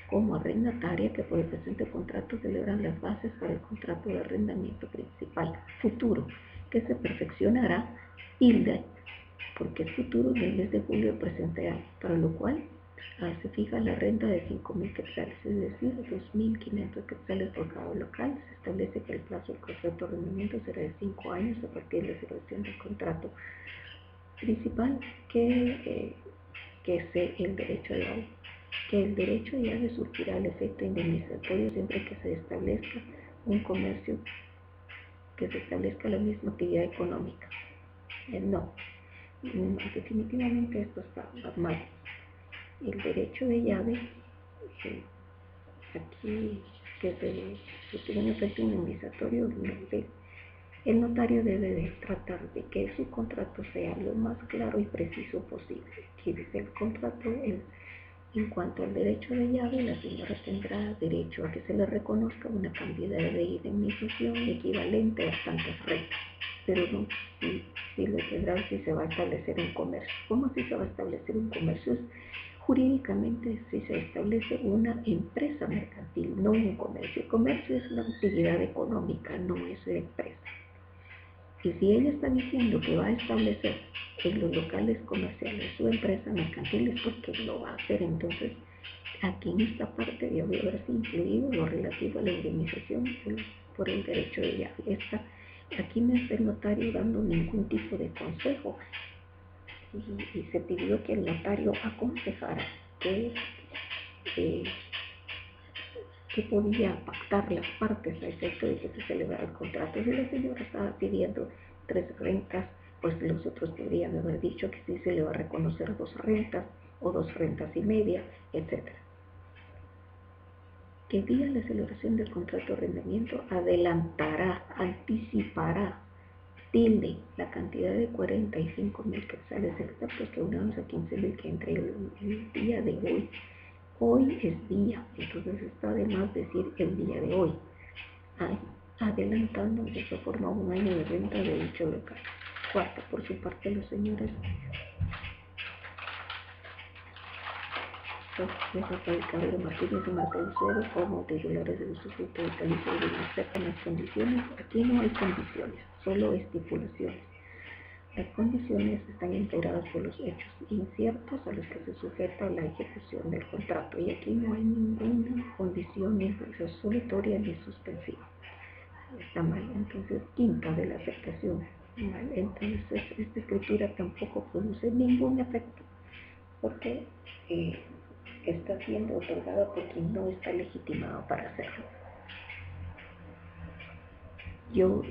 como arrendataria que por el presente contrato celebran las bases para el contrato de arrendamiento principal futuro, que se perfeccionará tilde, porque es futuro en el mes de julio del presente año, para lo cual se fija la renta de 5,000 quetzales, es decir, 2,500 quetzales por cada local. Se establece que el plazo del contrato de arrendamiento será de 5 años a partir de la celebración del contrato principal, que es el derecho de llave, que el derecho de llave surgirá el efecto indemnizatorio siempre que se establezca un comercio, que se establezca la misma actividad económica. No, definitivamente esto está mal. El derecho de llave, aquí que tiene un efecto indemnizatorio, el notario debe de tratar de que su contrato sea lo más claro y preciso posible. Aquí dice el contrato, en cuanto al derecho de llave, la señora tendrá derecho a que se le reconozca una cantidad de indemnización equivalente a tantas rentas, pero no si lo tendrá si se va a establecer un comercio. ¿Cómo si se va a establecer un comercio? Jurídicamente, si se establece una empresa mercantil, no un comercio. El comercio es una actividad económica, no es una empresa. Y si ella está diciendo que va a establecer en los locales comerciales su empresa mercantil, es porque lo va a hacer. Entonces, aquí en esta parte debe haberse incluido lo relativo a la indemnización por el derecho de llave. Aquí no está el notario dando ningún tipo de consejo y se pidió que el notario aconsejara que podía pactar las partes a efecto de que se celebrara el contrato. Si la señora estaba pidiendo 3 rentas, pues los otros podrían haber dicho que sí se le va a reconocer 2 rentas o 2 rentas y media, etc. que vía la celebración del contrato de arrendamiento adelantará, anticipará, tilde, la cantidad de 45.000 quetzales exactos que unamos a 15.000 que entre el día de hoy. Hoy es día, entonces está de más decir el día de hoy, adelantando de esta forma un año de renta de dicho local. Cuarto, por su parte, los señores Rafael Cabello Martínez y Marta Lucero como titulares de usufructo vitalicio deben aceptar las condiciones. Aquí no hay condiciones, solo estipulaciones. Las condiciones están integradas por los hechos inciertos a los que se sujeta la ejecución del contrato, y aquí no hay ninguna condición ni resolutoria ni suspensiva. Está mal. Entonces, quinta de la aceptación. Mal. Entonces, esta escritura tampoco produce ningún efecto porque está siendo otorgada por quien no está legitimado para hacerlo.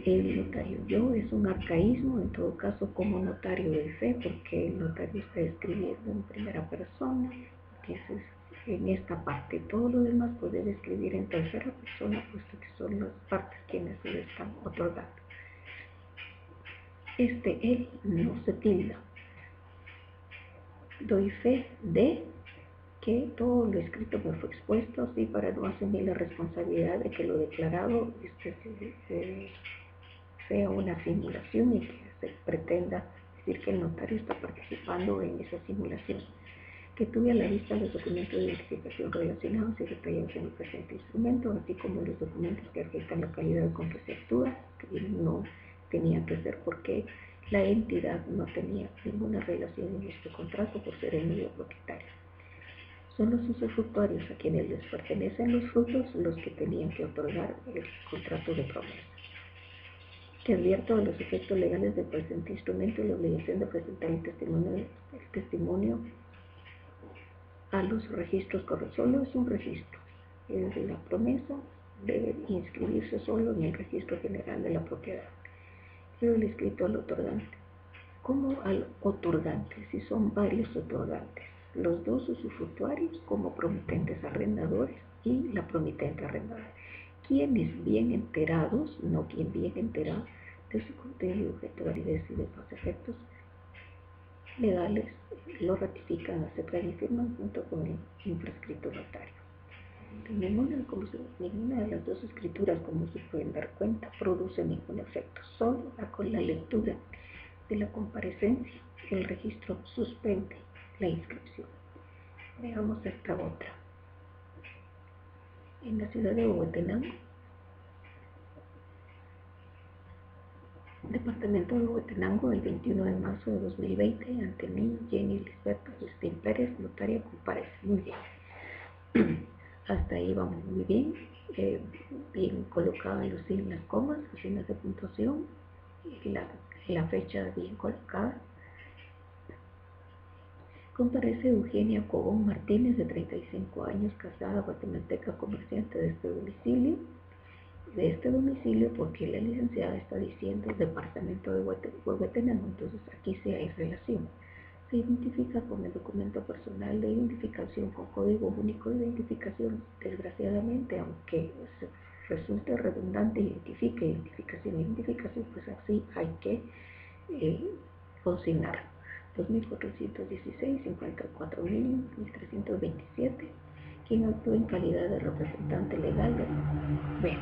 El notario yo es un arcaísmo, en todo caso, como notario de fe, porque el notario está escribiendo en primera persona, que es en esta parte. Todo lo demás puede escribir en tercera persona, puesto que son las partes quienes se le están otorgando. Él no se tilda. Doy fe de que todo lo escrito me fue expuesto, así para no asumir la responsabilidad de que lo declarado sea una simulación y que se pretenda decir que el notario está participando en esa simulación. Que tuve a la vista los documentos de identificación relacionados y detallados en el presente instrumento, así como los documentos que afectan la calidad con que se actúa, que no tenía que ser porque la entidad no tenía ninguna relación en este contrato por ser el medio propietario. Son los usufructuarios a quienes les pertenecen los frutos los que tenían que otorgar el contrato de promesa. Que advierto de los efectos legales del presente instrumento y la obligación de presentar el testimonio a los registros correctos. Solo es un registro. El de la promesa debe inscribirse solo en el registro general de la propiedad. Pero el escrito al otorgante. ¿Cómo al otorgante? Si son varios otorgantes. Los dos usufructuarios como promitentes arrendadores y la promitente arrendadora. Quienes bien enterados, no quien bien enterado de su contenido, objeto, validez y demás efectos legales, lo ratifican, aceptan y firman junto con el infrascrito notario. Ninguna de las dos escrituras, como se pueden dar cuenta, produce ningún efecto. Solo con la lectura de la comparecencia, el registro suspende la inscripción. Veamos esta otra. En la ciudad de Huehuetenango, departamento de Huehuetenango, el 21 de marzo de 2020, ante mí, Jenny Lisbeth Agustín Pérez, notaria, comparece. Muy bien. Hasta ahí vamos muy bien. Bien colocada Lucía en las comas, signos de puntuación, la fecha bien colocada. Comparece Eugenia Cobón Martínez, de 35 años, casada, guatemalteca, comerciante de este domicilio. Porque la licenciada está diciendo departamento de Huehuetenango, entonces aquí sí hay relación. Se identifica con el documento personal de identificación con código único de identificación. Desgraciadamente, aunque resulte redundante, identificación, pues así hay que consignar. 2416, 54.000, 1327, quien actúa en calidad de representante legal de... Bueno,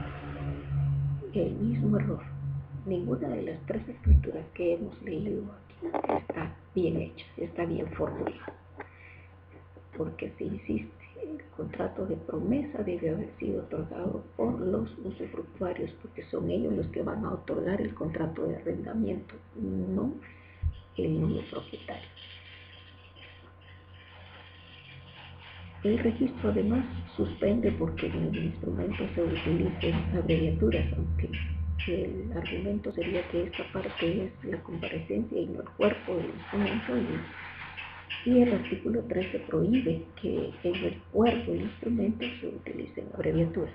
el mismo error. Ninguna de las tres escrituras que hemos leído aquí está bien hecha, está bien formulada. Porque si insiste, el contrato de promesa debe haber sido otorgado por los usufructuarios, porque son ellos los que van a otorgar el contrato de arrendamiento, no el nuevo propietario. El registro además suspende porque en el instrumento se utilicen abreviaturas, aunque el argumento sería que esta parte es la comparecencia y no el cuerpo del instrumento, y el artículo 13 prohíbe que en el cuerpo del instrumento se utilicen abreviaturas.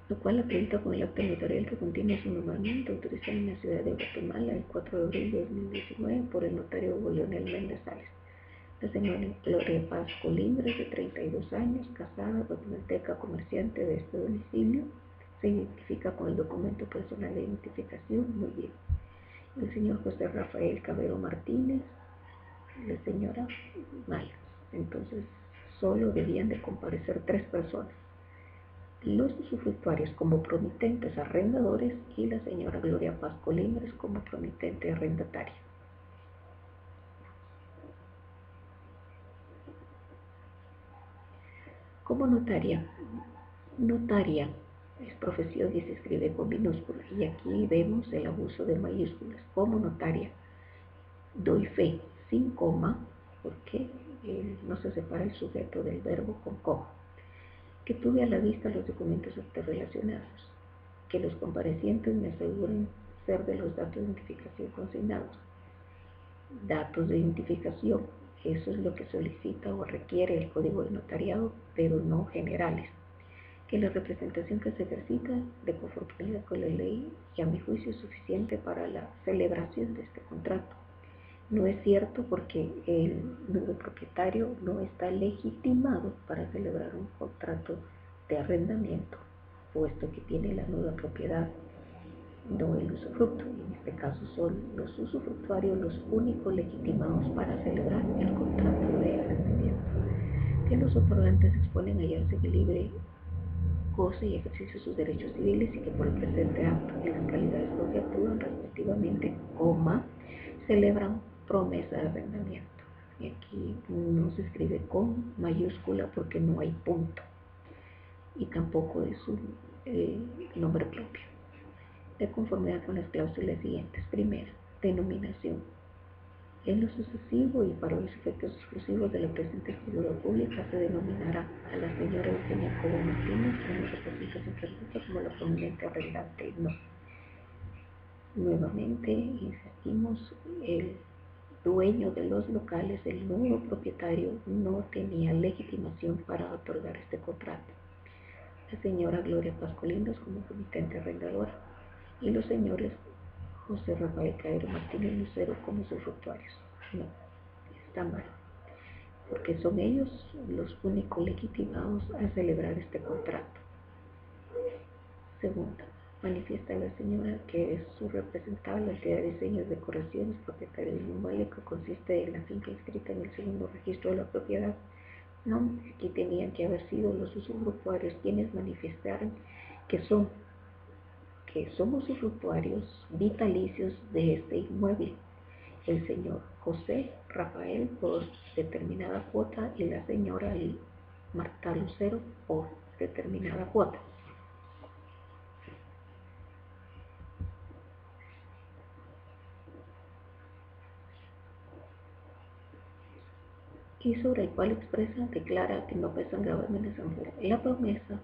Lo cual acredita con el acta notarial que contiene su nombramiento autorizado en la ciudad de Guatemala el 4 de abril de 2019 por el notario Hugo Leonel Méndez Sales. La señora Gloria Paz Colindres, de 32 años, casada, guatemalteca, comerciante de este domicilio. Se identifica con el documento personal de identificación. Muy bien. El señor José Rafael Cabero Martínez, la señora Maya. Entonces, solo debían de comparecer 3 personas: los usufructuarios como promitentes arrendadores y la señora Gloria Paz Colindres como promitente arrendataria. Como notaria. Notaria es profesión y se escribe con minúscula, y aquí vemos el abuso de mayúsculas. Como notaria, doy fe sin coma, porque no se separa el sujeto del verbo con coma, que tuve a la vista los documentos relacionados, que los comparecientes me aseguren ser de los datos de identificación consignados. Datos de identificación, eso es lo que solicita o requiere el Código de Notariado, pero no generales. Que la representación que se ejercita de conformidad con la ley y a mi juicio es suficiente para la celebración de este contrato. No es cierto, porque el nuevo propietario no está legitimado para celebrar un contrato de arrendamiento, puesto que tiene la nueva propiedad, no el usufructo. En este caso son los usufructuarios los únicos legitimados para celebrar el contrato de arrendamiento. Que los otorgantes exponen a hallarse en libre goce y ejercicio de sus derechos civiles, y que por el presente acto y las calidades con que actúan respectivamente, celebran promesa de arrendamiento. Y aquí no se escribe con mayúscula porque no hay punto, y tampoco es un nombre propio. De conformidad con las cláusulas siguientes. Primera, denominación. En lo sucesivo y para los efectos exclusivos de la presente figura pública se denominará a la señora Eugenia Cobo Martínez en representación pública como la prominente arrendante. No. Nuevamente insistimos, el dueño de los locales, el nuevo propietario, no tenía legitimación para otorgar este contrato. La señora Gloria Paz Colindres como promitente arrendadora y los señores José Rafael Cabero Martínez Lucero como usufructuarios. No, está mal, porque son ellos los únicos legitimados a celebrar este contrato. Segunda, manifiesta la señora que es su representable la entidad de diseños, decoraciones, propietario de un inmueble que consiste en la finca inscrita en el segundo registro de la propiedad. No, aquí tenían que haber sido los usufructuarios quienes manifestaron que son usufructuarios vitalicios de este inmueble. El señor José Rafael por determinada cuota y la señora Marta Lucero por determinada cuota. Y sobre el cual expresa, declara que no pesan gravámenes en fuera. La promesa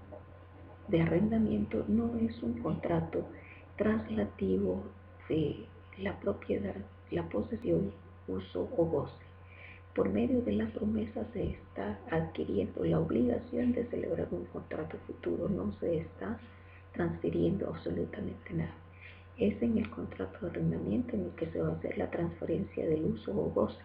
de arrendamiento no es un contrato traslativo de la propiedad, la posesión, uso o goce. Por medio de la promesa se está adquiriendo la obligación de celebrar un contrato futuro, no se está transfiriendo absolutamente nada. Es en el contrato de arrendamiento en el que se va a hacer la transferencia del uso o goce.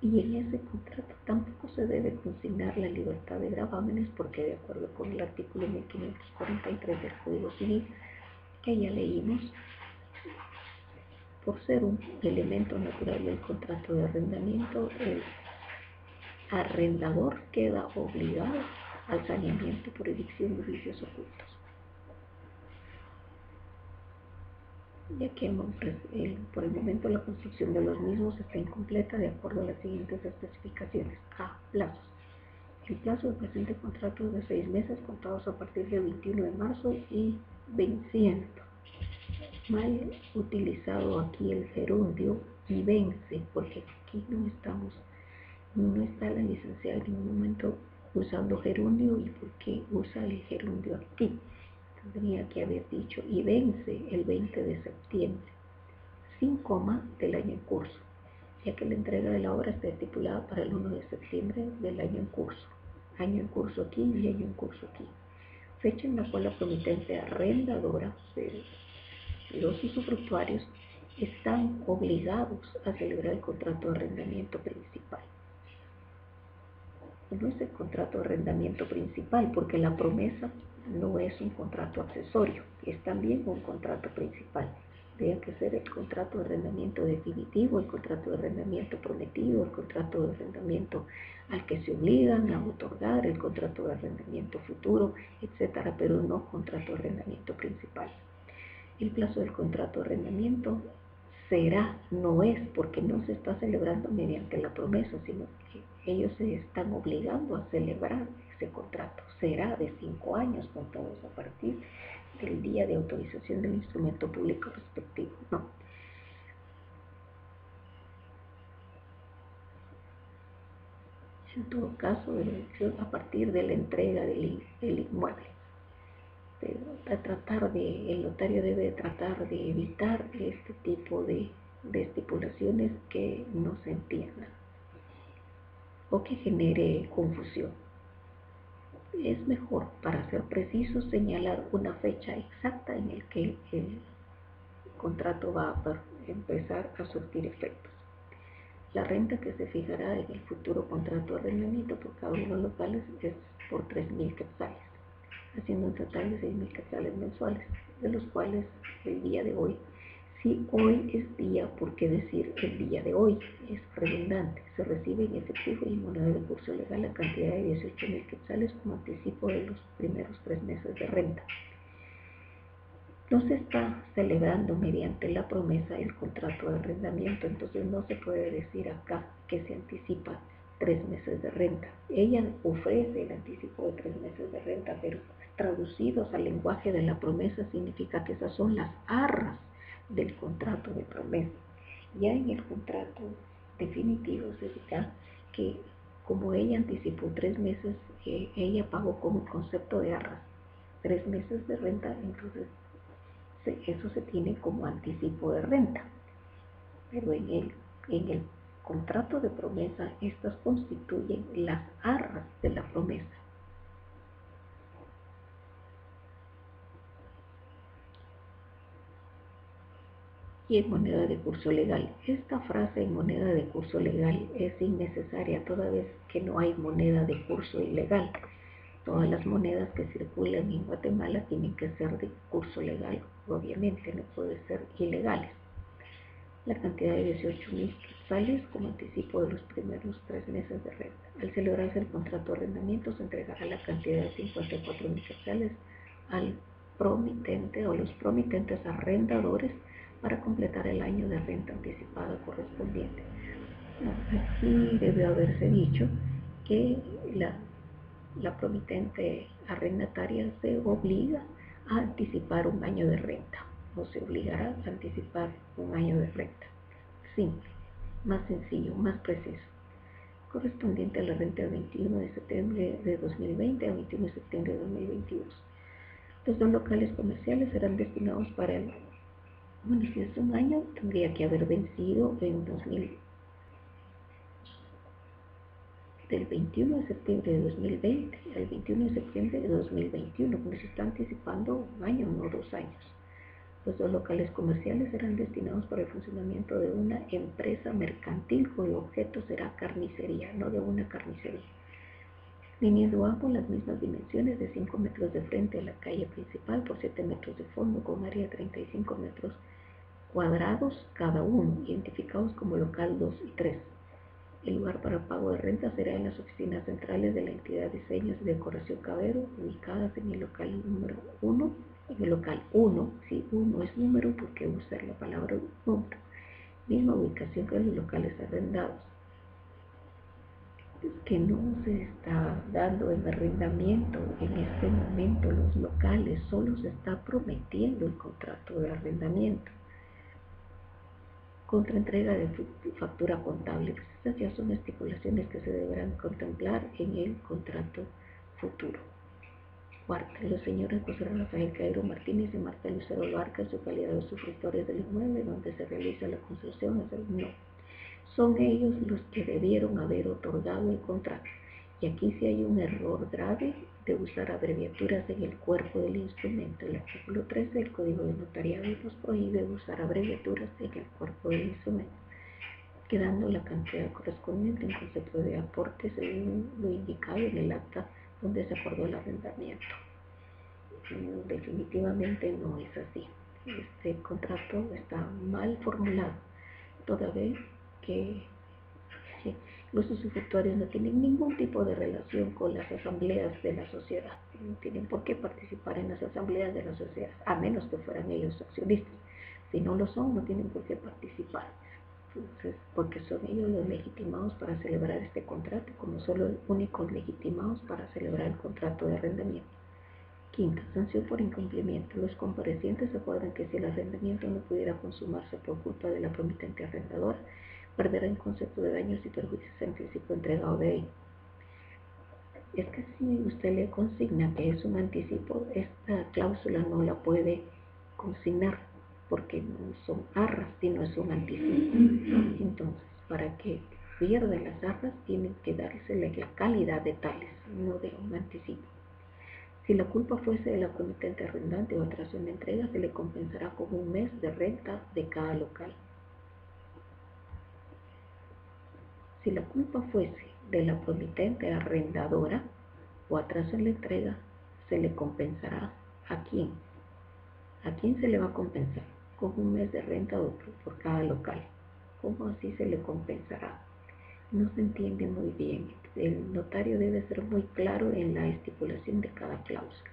Y en ese contrato tampoco se debe consignar la libertad de gravámenes, porque de acuerdo con el artículo 1543 del Código Civil, que ya leímos, por ser un elemento natural del contrato de arrendamiento, el arrendador queda obligado al saneamiento por evicción de vicios ocultos. Ya que por el momento la construcción de los mismos está incompleta de acuerdo a las siguientes especificaciones. A. Plazos. El plazo del presente contrato es de 6 meses contados a partir del 21 de marzo y venciendo. Mal utilizado aquí el gerundio y vence, porque aquí no está la licenciada en ningún momento usando gerundio. ¿Y por qué usa el gerundio aquí? Tendría que haber dicho y vence el 20 de septiembre, sin coma, del año en curso, ya que la entrega de la obra está estipulada para el 1 de septiembre del año en curso. Año en curso aquí y año en curso aquí. Fecha en la cual la promitente arrendadora de los usufructuarios están obligados a celebrar el contrato de arrendamiento principal. no es el contrato de arrendamiento principal, porque la promesa no es un contrato accesorio, es también un contrato principal. Tiene que ser el contrato de arrendamiento definitivo, el contrato de arrendamiento prometido, el contrato de arrendamiento al que se obligan a otorgar, el contrato de arrendamiento futuro, etcétera, pero no contrato de arrendamiento principal. El plazo del contrato de arrendamiento será, no es, porque no se está celebrando mediante la promesa, sino que ellos se están obligando a celebrar ese contrato. Será de 5 años contados a partir del día de autorización del instrumento público respectivo. No. En todo caso, a partir de la entrega del inmueble. Pero el notario debe tratar de evitar este tipo de estipulaciones que no se entiendan o que genere confusión. Es mejor, para ser preciso, señalar una fecha exacta en la que el contrato va a empezar a surtir efectos. La renta que se fijará en el futuro contrato de arrendamiento por cada uno de los locales es por 3.000 quetzales, haciendo un total de 6.000 quetzales mensuales, de los cuales el día de hoy, si hoy es día, ¿por qué decir el día de hoy? Es redundante. Se recibe en efectivo y moneda de curso legal la cantidad de 18.000 quetzales como anticipo de los primeros 3 meses de renta. No se está celebrando mediante la promesa el contrato de arrendamiento, entonces no se puede decir acá que se anticipa 3 meses de renta. Ella ofrece el anticipo de 3 meses de renta, pero traducidos al lenguaje de la promesa significa que esas son las arras del contrato de promesa. Ya en el contrato definitivo se dirá que como ella anticipó 3 meses, ella pagó como concepto de arras 3 meses de renta, entonces eso se tiene como anticipo de renta. Pero en el contrato de promesa, estas constituyen las arras de la promesa. Y en moneda de curso legal. Esta frase en moneda de curso legal es innecesaria toda vez que no hay moneda de curso ilegal. Todas las monedas que circulan en Guatemala tienen que ser de curso legal, obviamente no pueden ser ilegales. La cantidad de 18.000 quetzales como anticipo de los primeros 3 meses de renta. Al celebrarse el contrato de arrendamiento se entregará la cantidad de 54.000 quetzales al promitente o los promitentes arrendadores para completar el año de renta anticipada correspondiente. Aquí debe haberse dicho que la promitente arrendataria se obliga a anticipar un año de renta o se obligará a anticipar un año de renta. Simple, más sencillo, más preciso. Correspondiente a la renta del 21 de septiembre de 2020 a 21 de septiembre de 2022. Los 2 locales comerciales serán destinados para el, bueno, si es un año, tendría que haber vencido en 2000, del 21 de septiembre de 2020 al 21 de septiembre de 2021, porque se está anticipando un año, no 2 años. Los 2 locales comerciales serán destinados para el funcionamiento de una empresa mercantil cuyo objeto será carnicería, no de una carnicería. Teniendo ambos las mismas dimensiones de 5 metros de frente a la calle principal por 7 metros de fondo con área de 35 metros cuadrados cada uno, identificados como local 2 y 3. El lugar para pago de renta será en las oficinas centrales de la entidad Diseños y Decoración Cabero, ubicadas en el local número 1, en el local 1, si 1 es número, porque usar la palabra número, misma ubicación que los locales arrendados. Es que no se está dando el arrendamiento en este momento los locales, solo se está prometiendo el contrato de arrendamiento. Contraentrega de factura contable. Estas ya son estipulaciones que se deberán contemplar en el contrato futuro. Cuarta, los señores José Rafael Cairo Martínez y Marta Lucero Barca, en su calidad de usufructores del inmueble donde se realiza la construcción, no. Son ellos los que debieron haber otorgado el contrato. Y aquí sí hay un error grave de usar abreviaturas en el cuerpo del instrumento. El artículo 13 del Código de Notariado nos prohíbe usar abreviaturas en el cuerpo del instrumento. quedando la cantidad correspondiente en concepto de aporte según lo indicado en el acta donde se acordó el arrendamiento. Definitivamente no es así. Este contrato está mal formulado, toda vez que los usufructuarios no tienen ningún tipo de relación con las asambleas de la sociedad. No tienen por qué participar en las asambleas de la sociedad, a menos que fueran ellos accionistas. Si no lo son, no tienen por qué participar. Entonces, porque son ellos los legitimados para celebrar este contrato, como son los únicos legitimados para celebrar el contrato de arrendamiento. Quinta, sanción por incumplimiento. Los comparecientes acuerdan que si el arrendamiento no pudiera consumarse por culpa de la promitente arrendadora, perderá en concepto de daños y perjuicios el anticipo entregado de ello. Es que si usted le consigna que es un anticipo, esta cláusula no la puede consignar porque no son arras, sino es un anticipo. Entonces, para que pierda las arras, tienen que dársele la calidad de tales, no de un anticipo. Si la culpa fuese de la promitente arrendante o atraso en la entrega, se le compensará con un mes de renta de cada local. Si la culpa fuese de la promitente arrendadora o atraso en la entrega, se le compensará ¿a quién? ¿A quién se le va a compensar? Con un mes de renta por cada local. ¿Cómo así se le compensará? No se entiende muy bien. El notario debe ser muy claro en la estipulación de cada cláusula.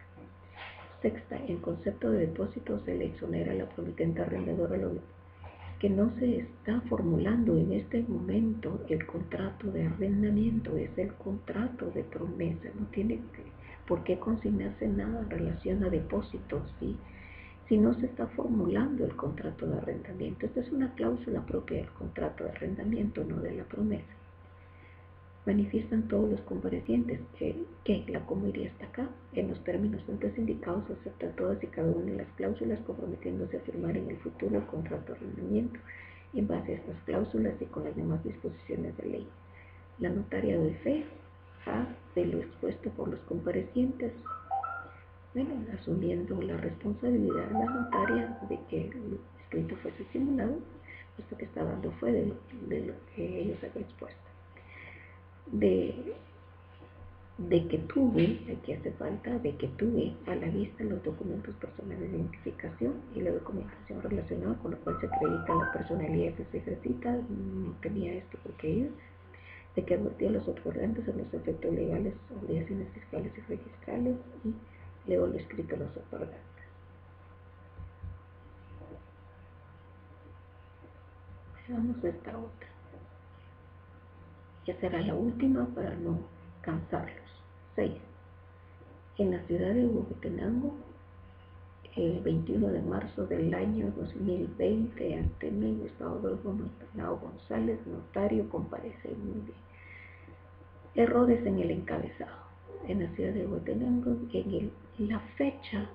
Sexta, en concepto de depósito se le exonera a la promitente arrendadora lo que no se está formulando en este momento el contrato de arrendamiento, es el contrato de promesa, no tiene por qué consignarse nada en relación a depósitos, ¿sí? Si no se está formulando el contrato de arrendamiento. Esta es una cláusula propia del contrato de arrendamiento, no de la promesa. Manifiestan todos los comparecientes que la comisaría está acá, en los términos antes indicados, acepta todas y cada una de las cláusulas, comprometiéndose a firmar en el futuro el contrato de arrendamiento en base a estas cláusulas y con las demás disposiciones de ley. La notaria doy fe de lo expuesto por los comparecientes, asumiendo la responsabilidad de la notaria de que el escrito fuese simulado, puesto que está dando fe de lo que ellos han expuesto. De que tuve, aquí hace falta, de que tuve a la vista los documentos personales de identificación y la documentación relacionada con la cual se acredita la personalidad que se ejercita, no tenía esto porque ellos, de que advertía a los otorgantes en los efectos legales, obligaciones fiscales y registrales, y leo lo escrito a los otorgantes. Veamos esta otra. Ya será la última para no cansarlos. 6. En la ciudad de Huehuetenango, el 21 de marzo del año 2020, ante mí, Gustavo Adolfo Montanao González, notario, comparece muy bien. Errores en el encabezado. En la ciudad de Huehuetenango, la fecha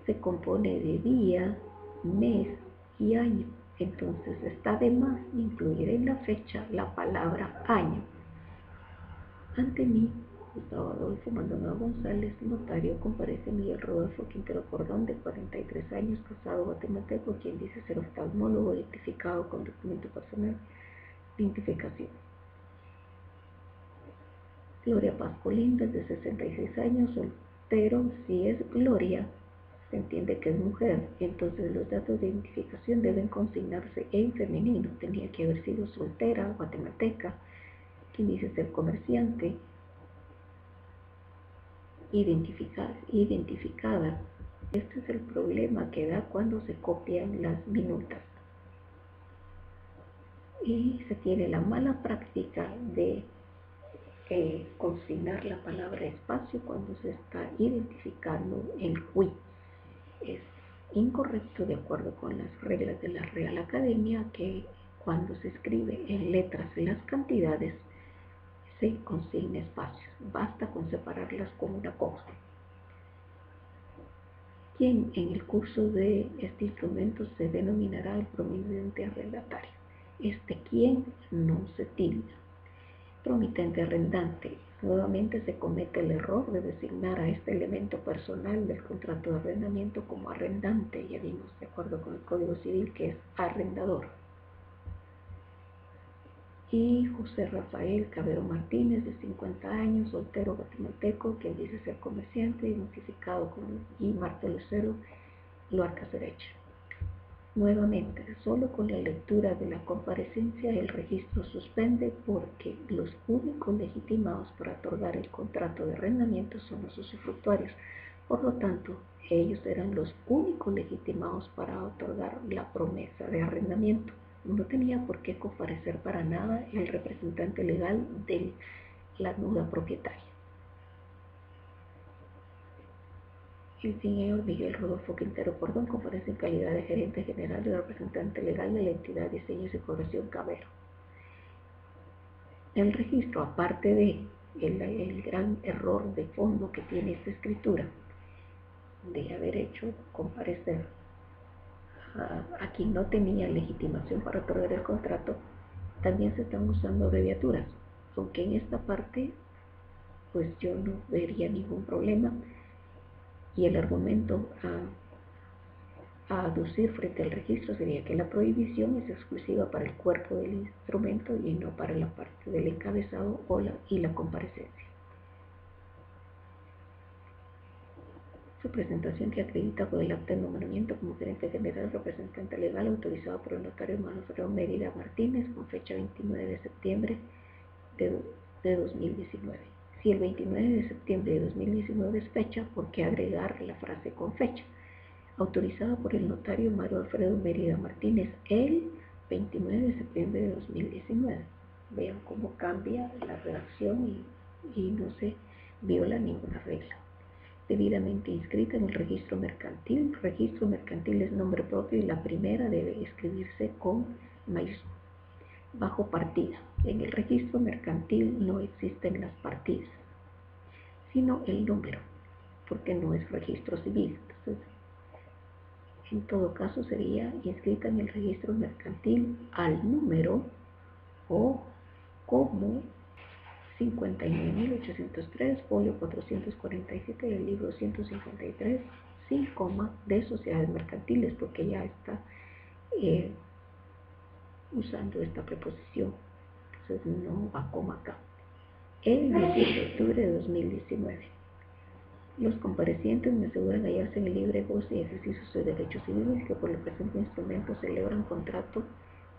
se compone de día, mes y año. Entonces está de más incluir en la fecha la palabra año. Ante mí, Gustavo Adolfo Maldonado González, notario, comparece Miguel Rodolfo Quintero Cordón, de 43 años, casado, guatemalteco, quien dice ser oftalmólogo, identificado con documento personal de identificación. Gloria Paz Colíndez, de 66 años, soltero. Si es Gloria, se entiende que es mujer, entonces los datos de identificación deben consignarse en femenino. Tenía que haber sido soltera, guatemalteca, quien dice ser comerciante, identificada. Este es el problema que da cuando se copian las minutas. Y se tiene la mala práctica de consignar la palabra espacio cuando se está identificando el CUI. Es incorrecto, de acuerdo con las reglas de la Real Academia, que cuando se escribe en letras las cantidades se consigna espacios. Basta con separarlas con una coma. Quien en el curso de este instrumento se denominará el promitente arrendatario. Este quien no se tilda. Promitente arrendante. Nuevamente se comete el error de designar a este elemento personal del contrato de arrendamiento como arrendante. Ya vimos, de acuerdo con el Código Civil, que es arrendador. y José Rafael Cabero Martínez, de 50 años, soltero guatemalteco, quien dice ser comerciante, identificado con y Marta Lucero Luarca Cerecha. Nuevamente, solo con la lectura de la comparecencia el registro suspende porque los únicos legitimados para otorgar el contrato de arrendamiento son los usufructuarios. Por lo tanto, ellos eran los únicos legitimados para otorgar la promesa de arrendamiento. No tenía por qué comparecer para nada el representante legal de la nuda propietaria. El señor Miguel Rodolfo Quintero Cordón comparece en calidad de gerente general y representante legal de la entidad Diseños y Corrección Cabero. El registro, aparte de el gran error de fondo que tiene esta escritura, de haber hecho comparecer a quien no tenía legitimación para otorgar el contrato, también se están usando abreviaturas, aunque en esta parte pues yo no vería ningún problema, y el argumento a aducir frente al registro sería que la prohibición es exclusiva para el cuerpo del instrumento y no para la parte del encabezado y la comparecencia. Su presentación que acredita por el acta de nombramiento como gerente general representante legal autorizado por el notario Manfredo Mérida Martínez con fecha 29 de septiembre de 2019. Si el 29 de septiembre de 2019 es fecha, ¿por qué agregar la frase con fecha? Autorizado por el notario Mario Alfredo Mérida Martínez el 29 de septiembre de 2019. Vean cómo cambia la redacción y no se viola ninguna regla. Debidamente inscrita en el registro mercantil. Registro mercantil es nombre propio y la primera debe escribirse con mayúscula. Bajo partida. En el registro mercantil no existen las partidas, sino el número, porque no es registro civil. Entonces, en todo caso sería inscrita en el registro mercantil al número o como 59.803, folio 447 del libro 153, sin coma, de sociedades mercantiles, porque ya está usando esta preposición, entonces no va coma acá. El 17 de octubre de 2019. Los comparecientes me aseguran hallarse en el libre goce y ejercicio de sus derechos civiles que por el presente instrumento celebran contrato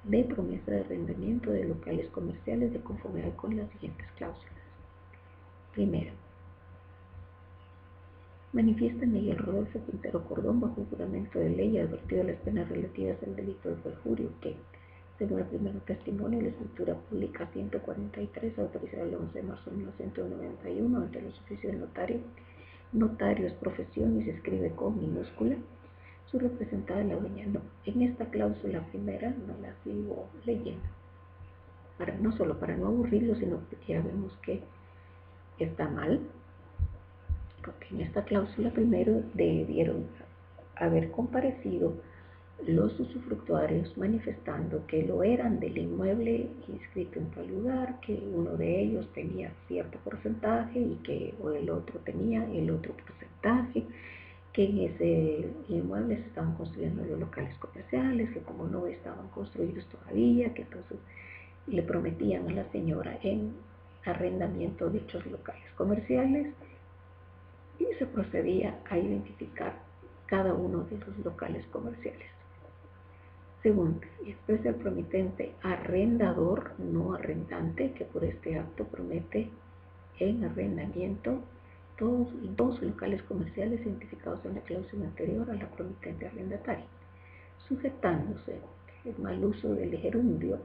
de promesa de arrendamiento de locales comerciales de conformidad con las siguientes cláusulas. Primero, manifiesta Miguel Rodolfo Quintero Cordón bajo juramento de ley y advertido las penas relativas al delito de perjurio que, según el primer testimonio de la escritura pública 143, autorizada el 11 de marzo de 1991 ante los oficios del notario. Notario es profesión y se escribe con minúscula. Su representada la dueña no. En esta cláusula primera no la sigo leyendo. No solo para no aburrirlo, sino porque ya vemos que está mal. Porque en esta cláusula primero debieron haber comparecido los usufructuarios manifestando que lo eran del inmueble inscrito en tal lugar, que uno de ellos tenía cierto porcentaje y que el otro tenía el otro porcentaje, que en ese inmueble se estaban construyendo los locales comerciales, que como no estaban construidos todavía, que entonces le prometían a la señora en arrendamiento de dichos locales comerciales y se procedía a identificar cada uno de los locales comerciales. Segundo, expresa el promitente arrendador, no arrendante, que por este acto promete en arrendamiento todos los locales comerciales identificados en la cláusula anterior a la promitente arrendataria, sujetándose el mal uso del gerundio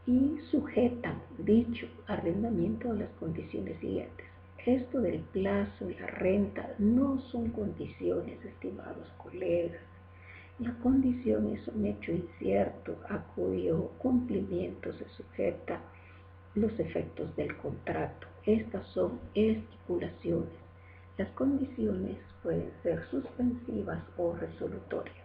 y sujetan dicho arrendamiento a las condiciones siguientes. Esto del plazo y la renta no son condiciones, estimados colegas. La condición es un hecho incierto a cuyo cumplimiento se sujeta los efectos del contrato. Estas son estipulaciones. Las condiciones pueden ser suspensivas o resolutorias.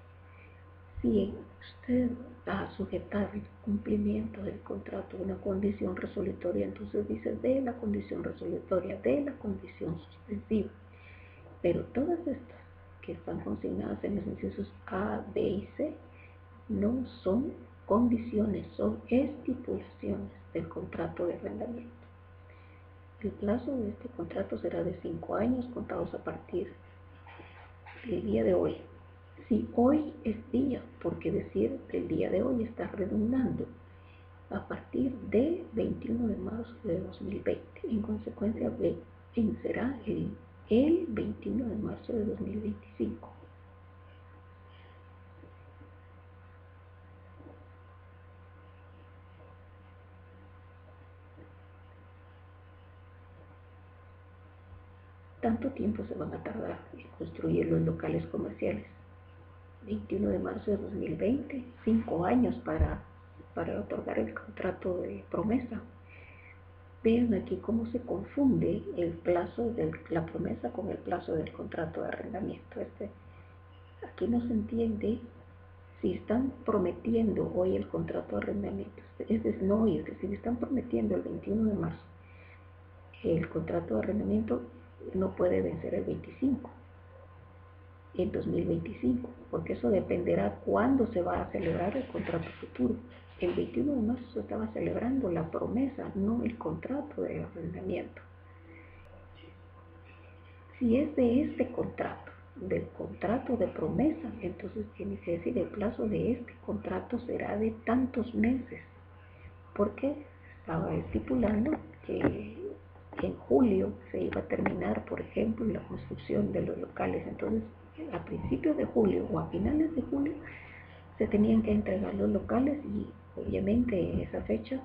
Si usted va a sujetar el cumplimiento del contrato a una condición resolutoria, entonces dice de la condición resolutoria, de la condición suspensiva. Pero todas estas que están consignadas en los incisos A, B y C no son condiciones son estipulaciones del contrato de arrendamiento. El plazo de este contrato será de 5 años contados a partir del día de hoy. Si hoy es día, porque decir el día de hoy está redundando, a partir de 21 de marzo de 2020. En consecuencia, será el 21 de marzo de 2025. Tanto tiempo se van a tardar en construir los locales comerciales. 21 de marzo de 2020, 5 años para otorgar el contrato de promesa. Vean aquí cómo se confunde el plazo de la promesa con el plazo del contrato de arrendamiento. Aquí no se entiende si están prometiendo hoy el contrato de arrendamiento. Es decir, están prometiendo el 21 de marzo. El contrato de arrendamiento no puede vencer el 25, en 2025, porque eso dependerá cuándo se va a celebrar el contrato futuro. El 21 de marzo se estaba celebrando la promesa, no el contrato de arrendamiento. Si es de este contrato, del contrato de promesa, entonces tiene que decir el plazo de este contrato será de tantos meses, porque estaba estipulando que en julio se iba a terminar, por ejemplo, la construcción de los locales. Entonces, a principios de julio o a finales de julio se tenían que entregar los locales y obviamente en esa fecha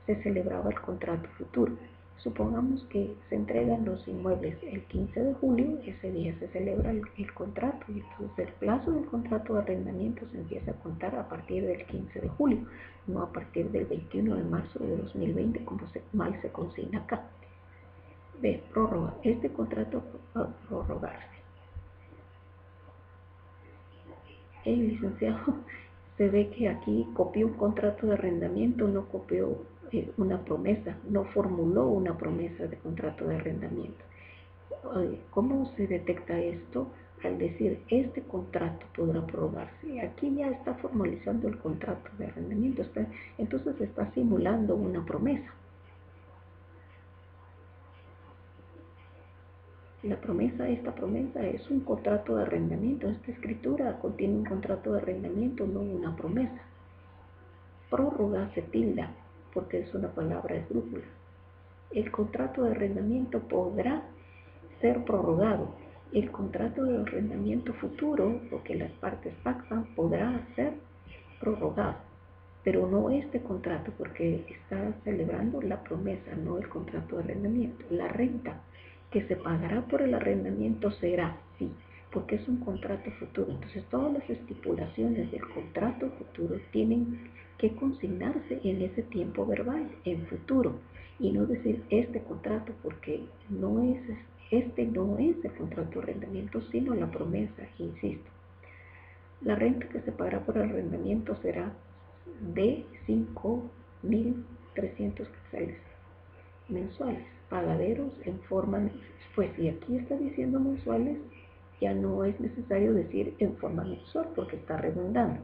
se celebraba el contrato futuro. Supongamos que se entregan los inmuebles el 15 de julio, ese día se celebra el contrato y entonces el plazo del contrato de arrendamiento se empieza a contar a partir del 15 de julio, no a partir del 21 de marzo de 2020 como mal se consigna acá. B. Prórroga. Este contrato va a prorrogarse. El licenciado se ve que aquí copió un contrato de arrendamiento, no copió una promesa, no formuló una promesa de contrato de arrendamiento. ¿Cómo se detecta esto? Al decir, este contrato podrá prorrogarse. Aquí ya está formalizando el contrato de arrendamiento, entonces está simulando una promesa. Esta promesa es un contrato de arrendamiento. Esta escritura contiene un contrato de arrendamiento, no una promesa. Prórroga se tilda porque es una palabra esdrújula. El contrato de arrendamiento podrá ser prorrogado. El contrato de arrendamiento futuro, lo que las partes pactan, podrá ser prorrogado, pero no este contrato, porque está celebrando la promesa, no el contrato de arrendamiento. La renta que se pagará por el arrendamiento será, sí, porque es un contrato futuro. Entonces todas las estipulaciones del contrato futuro tienen que consignarse en ese tiempo verbal, en futuro, y no decir este contrato, porque este no es el contrato de arrendamiento, sino la promesa, insisto. La renta que se pagará por arrendamiento será de 5.300 quetzales mensuales, pagaderos en forma, pues si aquí está diciendo mensuales, ya no es necesario decir en forma mensual porque está redundando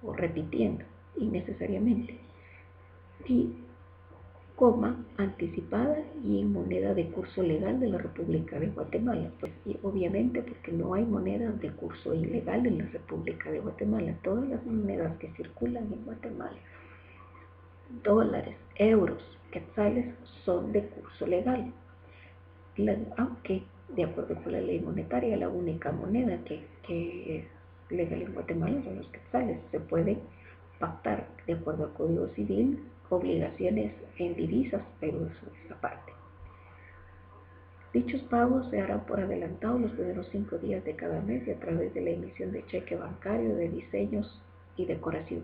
o repitiendo innecesariamente. Y anticipada y en moneda de curso legal de la República de Guatemala, pues y obviamente porque no hay moneda de curso ilegal en la República de Guatemala. Todas las monedas que circulan en Guatemala, dólares, euros, quetzales, son de curso legal, aunque de acuerdo con la ley monetaria la única moneda que es legal en Guatemala son los quetzales. Se puede pactar de acuerdo al Código Civil obligaciones en divisas, pero eso es aparte. Dichos pagos se harán por adelantado los primeros 5 días de cada mes y a través de la emisión de cheque bancario de diseños y decoración.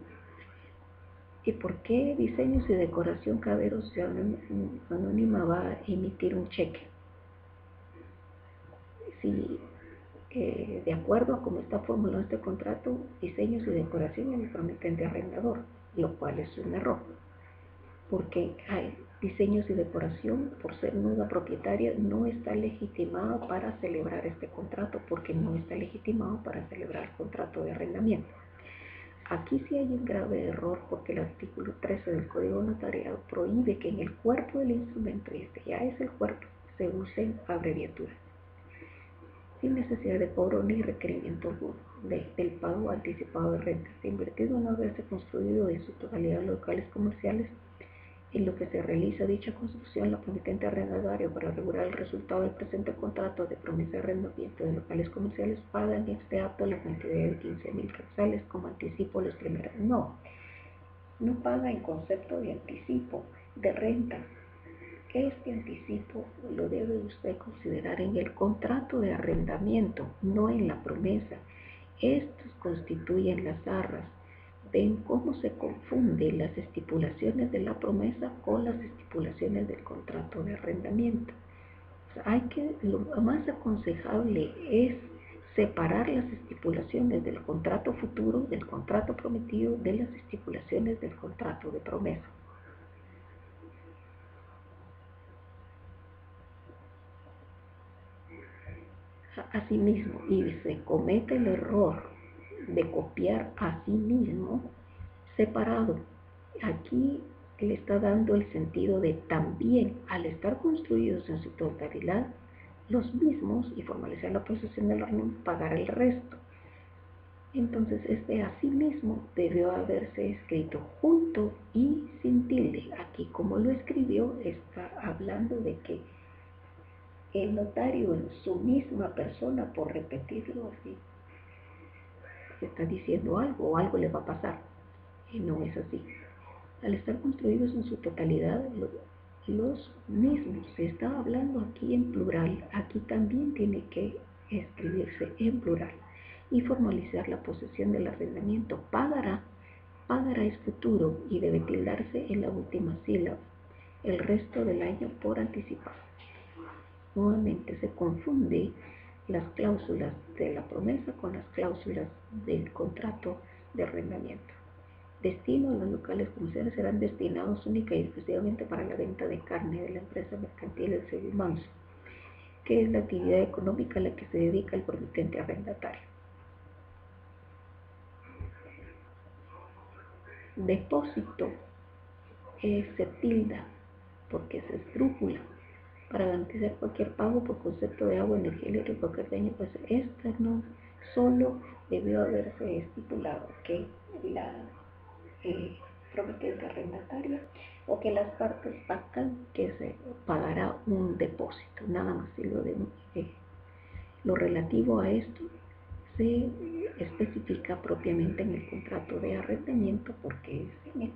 ¿Y por qué diseños y decoración? Cabero Anónima va a emitir un cheque. Si de acuerdo a cómo está formulado este contrato, diseños y decoración es el prometente arrendador, lo cual es un error, porque hay diseños y decoración, por ser nueva propietaria, no está legitimada para celebrar este contrato, porque no está legitimado para celebrar el contrato de arrendamiento. aquí sí hay un grave error porque el artículo 13 del Código Notariado prohíbe que en el cuerpo del instrumento, y este ya es el cuerpo, se usen abreviaturas, sin necesidad de cobro ni requerimiento alguno del pago anticipado de renta. Se invertido en haberse construido en su totalidad locales comerciales en lo que se realiza dicha construcción, la promitente arrendatario para regular el resultado del presente contrato de promesa de arrendamiento de locales comerciales paga en este acto la cantidad de 15.000 quetzales como anticipo los primeros. No paga en concepto de anticipo de renta. Este anticipo lo debe usted considerar en el contrato de arrendamiento, no en la promesa. Estos constituyen las arras. Ven cómo se confunden las estipulaciones de la promesa con las estipulaciones del contrato de arrendamiento. O sea, lo más aconsejable es separar las estipulaciones del contrato futuro, del contrato prometido, de las estipulaciones del contrato de promesa. Asimismo, y se comete el error de copiar a sí mismo separado. Aquí le está dando el sentido de también, al estar construidos en su totalidad, los mismos, y formalizar la posesión del orden, pagar el resto. Entonces, este asimismo debió haberse escrito junto y sin tilde. Aquí, como lo escribió, está hablando de que el notario en su misma persona, por repetirlo así, está diciendo algo o algo le va a pasar. Y no es así. Al estar construidos en su totalidad, los mismos, se está hablando aquí en plural, aquí también tiene que escribirse en plural y formalizar la posesión del arrendamiento. Pagará es futuro y debe tildarse en la última sílaba, el resto del año por anticipado. Nuevamente se confunde las cláusulas de la promesa con las cláusulas del contrato de arrendamiento. Destino a los locales comerciales serán destinados única y exclusivamente para la venta de carne de la empresa mercantil El Cebo Manso, que es la actividad económica a la que se dedica el promitente arrendatario. Depósito se tilda porque se esdrújula para garantizar cualquier pago por concepto de agua, energía eléctrica, cualquier daño. Pues esta no solo debió haberse estipulado que la promitente arrendataria o que las partes pactan que se pagará un depósito, nada más. Y lo relativo a esto se especifica propiamente en el contrato de arrendamiento, porque es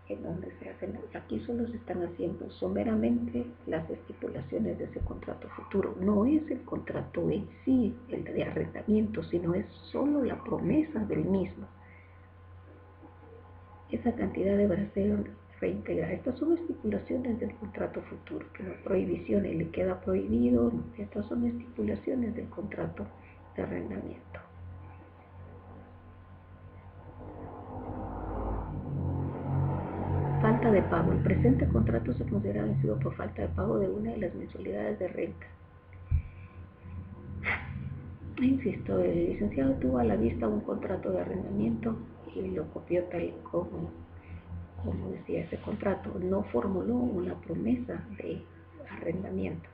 en donde se hacen. Aquí solo se están haciendo someramente las estipulaciones de ese contrato futuro. No es el contrato en sí, el de arrendamiento, sino es solo la promesa del mismo. Esa cantidad deberá ser reintegrada. Estas son estipulaciones del contrato futuro, que no prohibiciones, le queda prohibido. Estas son estipulaciones del contrato de arrendamiento. Falta de pago. El presente contrato se considera vencido por falta de pago de una de las mensualidades de renta. Insisto, el licenciado tuvo a la vista un contrato de arrendamiento y lo copió tal como decía ese contrato. No formuló una promesa de arrendamiento.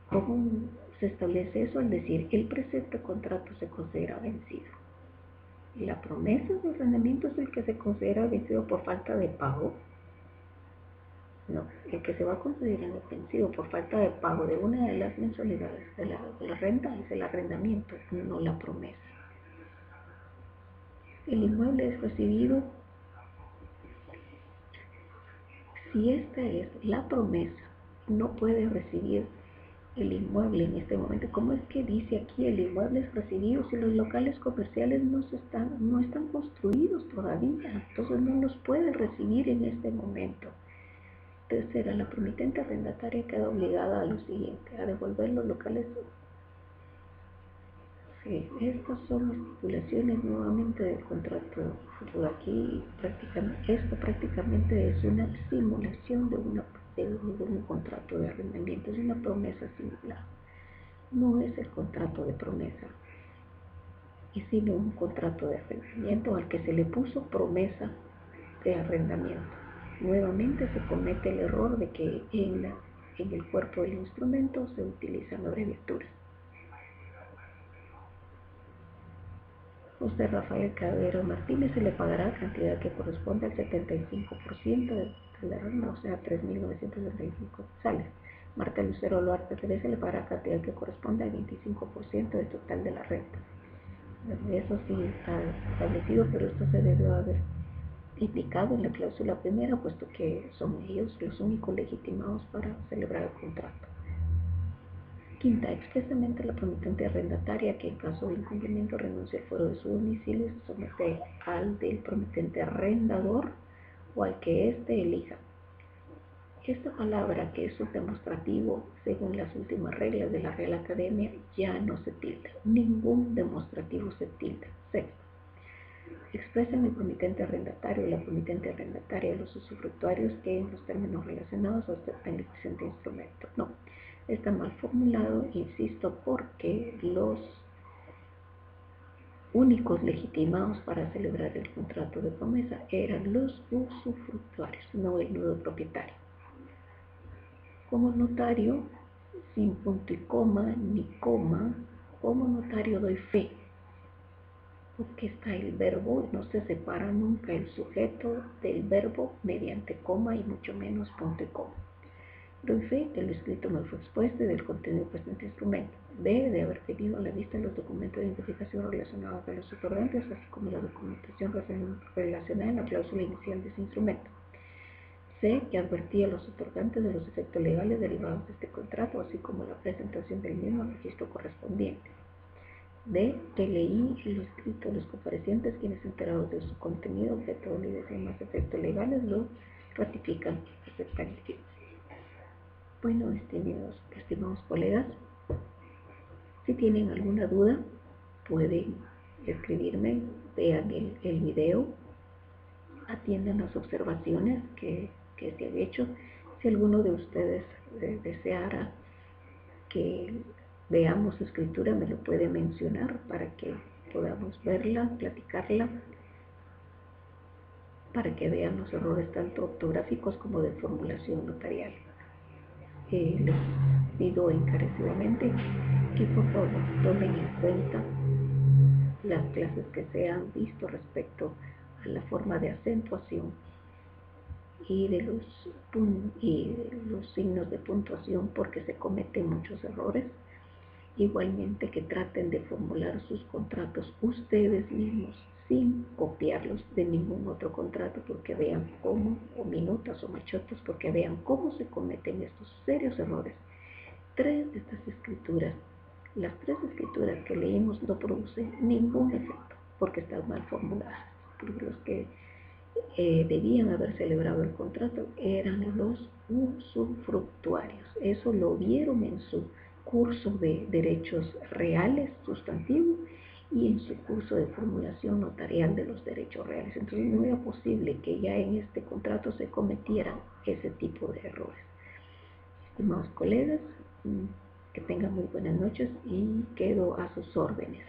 ¿Cómo se establece eso? Al decir, el presente contrato se considera vencido. La promesa de arrendamiento es el que se considera vencido por falta de pago. No, el que se va a considerar vencido por falta de pago de una de las mensualidades de la renta es el arrendamiento, no la promesa. El inmueble es recibido si esta es la promesa. No puede recibir el inmueble en este momento. ¿Cómo es que dice aquí el inmueble es recibido si los locales comerciales no están construidos todavía? Entonces no los puede recibir en este momento. Tercera, la promitente arrendataria queda obligada a lo siguiente, a devolver los locales. Sí, estas son estipulaciones nuevamente del contrato. Aquí esto prácticamente es una simulación de un contrato de arrendamiento, es una promesa simulada, no es el contrato de promesa. y sino un contrato de arrendamiento al que se le puso promesa de arrendamiento. Nuevamente se comete el error de que en el cuerpo del instrumento se utilizan abreviaturas. José Rafael Cabero Martínez se le pagará cantidad que corresponde al 75% de la renta, o sea, 3.965 sales. Marta Lucero Loarte Pérez se le pagará cantidad que corresponde al 25% del total de la renta. Bueno, eso sí está establecido, pero esto se debió haber indicado en la cláusula primera, puesto que son ellos los únicos legitimados para celebrar el contrato. Quinta, expresamente la promitente arrendataria que en caso de incumplimiento renuncia al fuero de su domicilio se somete al del promitente arrendador o al que éste elija. Esta palabra, que es un demostrativo según las últimas reglas de la Real Academia, ya no se tilda. Ningún demostrativo se tilda. Sexto, expresan el promitente arrendatario o la promitente arrendataria los usufructuarios que en los términos relacionados aceptan el presente instrumento. No, está mal formulado, insisto, porque los únicos legitimados para celebrar el contrato de promesa eran los usufructuarios, no el nudo propietario. Como notario, sin punto y coma ni coma, como notario doy fe, porque está el verbo, no se separa nunca el sujeto del verbo mediante coma y mucho menos punto y coma. Doy fe que lo escrito me fue expuesto y del contenido de este instrumento. D, de haber tenido a la vista los documentos de identificación relacionados con los otorgantes, así como la documentación relacionada en la cláusula inicial de ese instrumento. C, que advertía a los otorgantes de los efectos legales derivados de este contrato, así como la presentación del mismo al registro correspondiente. D, que leí lo escrito de los comparecientes, quienes enterados de su contenido, objeto, validez y demás efectos legales, lo ratifican perfectamente. Bueno, estimados colegas, si tienen alguna duda, pueden escribirme, vean el video, atiendan las observaciones que se han hecho. Si alguno de ustedes deseara que veamos su escritura, me lo puede mencionar para que podamos verla, platicarla, para que vean los errores tanto ortográficos como de formulación notarial. Les pido encarecidamente que por favor tomen en cuenta las clases que se han visto respecto a la forma de acentuación y de los signos de puntuación, porque se cometen muchos errores. Igualmente que traten de formular sus contratos ustedes mismos sin copiarlos de ningún otro contrato, porque vean cómo, o minutas o machotas, porque vean cómo se cometen estos serios errores. Tres de estas escrituras, las tres escrituras que leímos, no producen ningún efecto porque están mal formuladas. Porque los que debían haber celebrado el contrato eran los usufructuarios. Eso lo vieron en su curso de derechos reales, sustantivos, y en su curso de formulación notarial de los derechos reales. Entonces no era posible que ya en este contrato se cometieran ese tipo de errores. Estimados colegas, que tengan muy buenas noches y quedo a sus órdenes.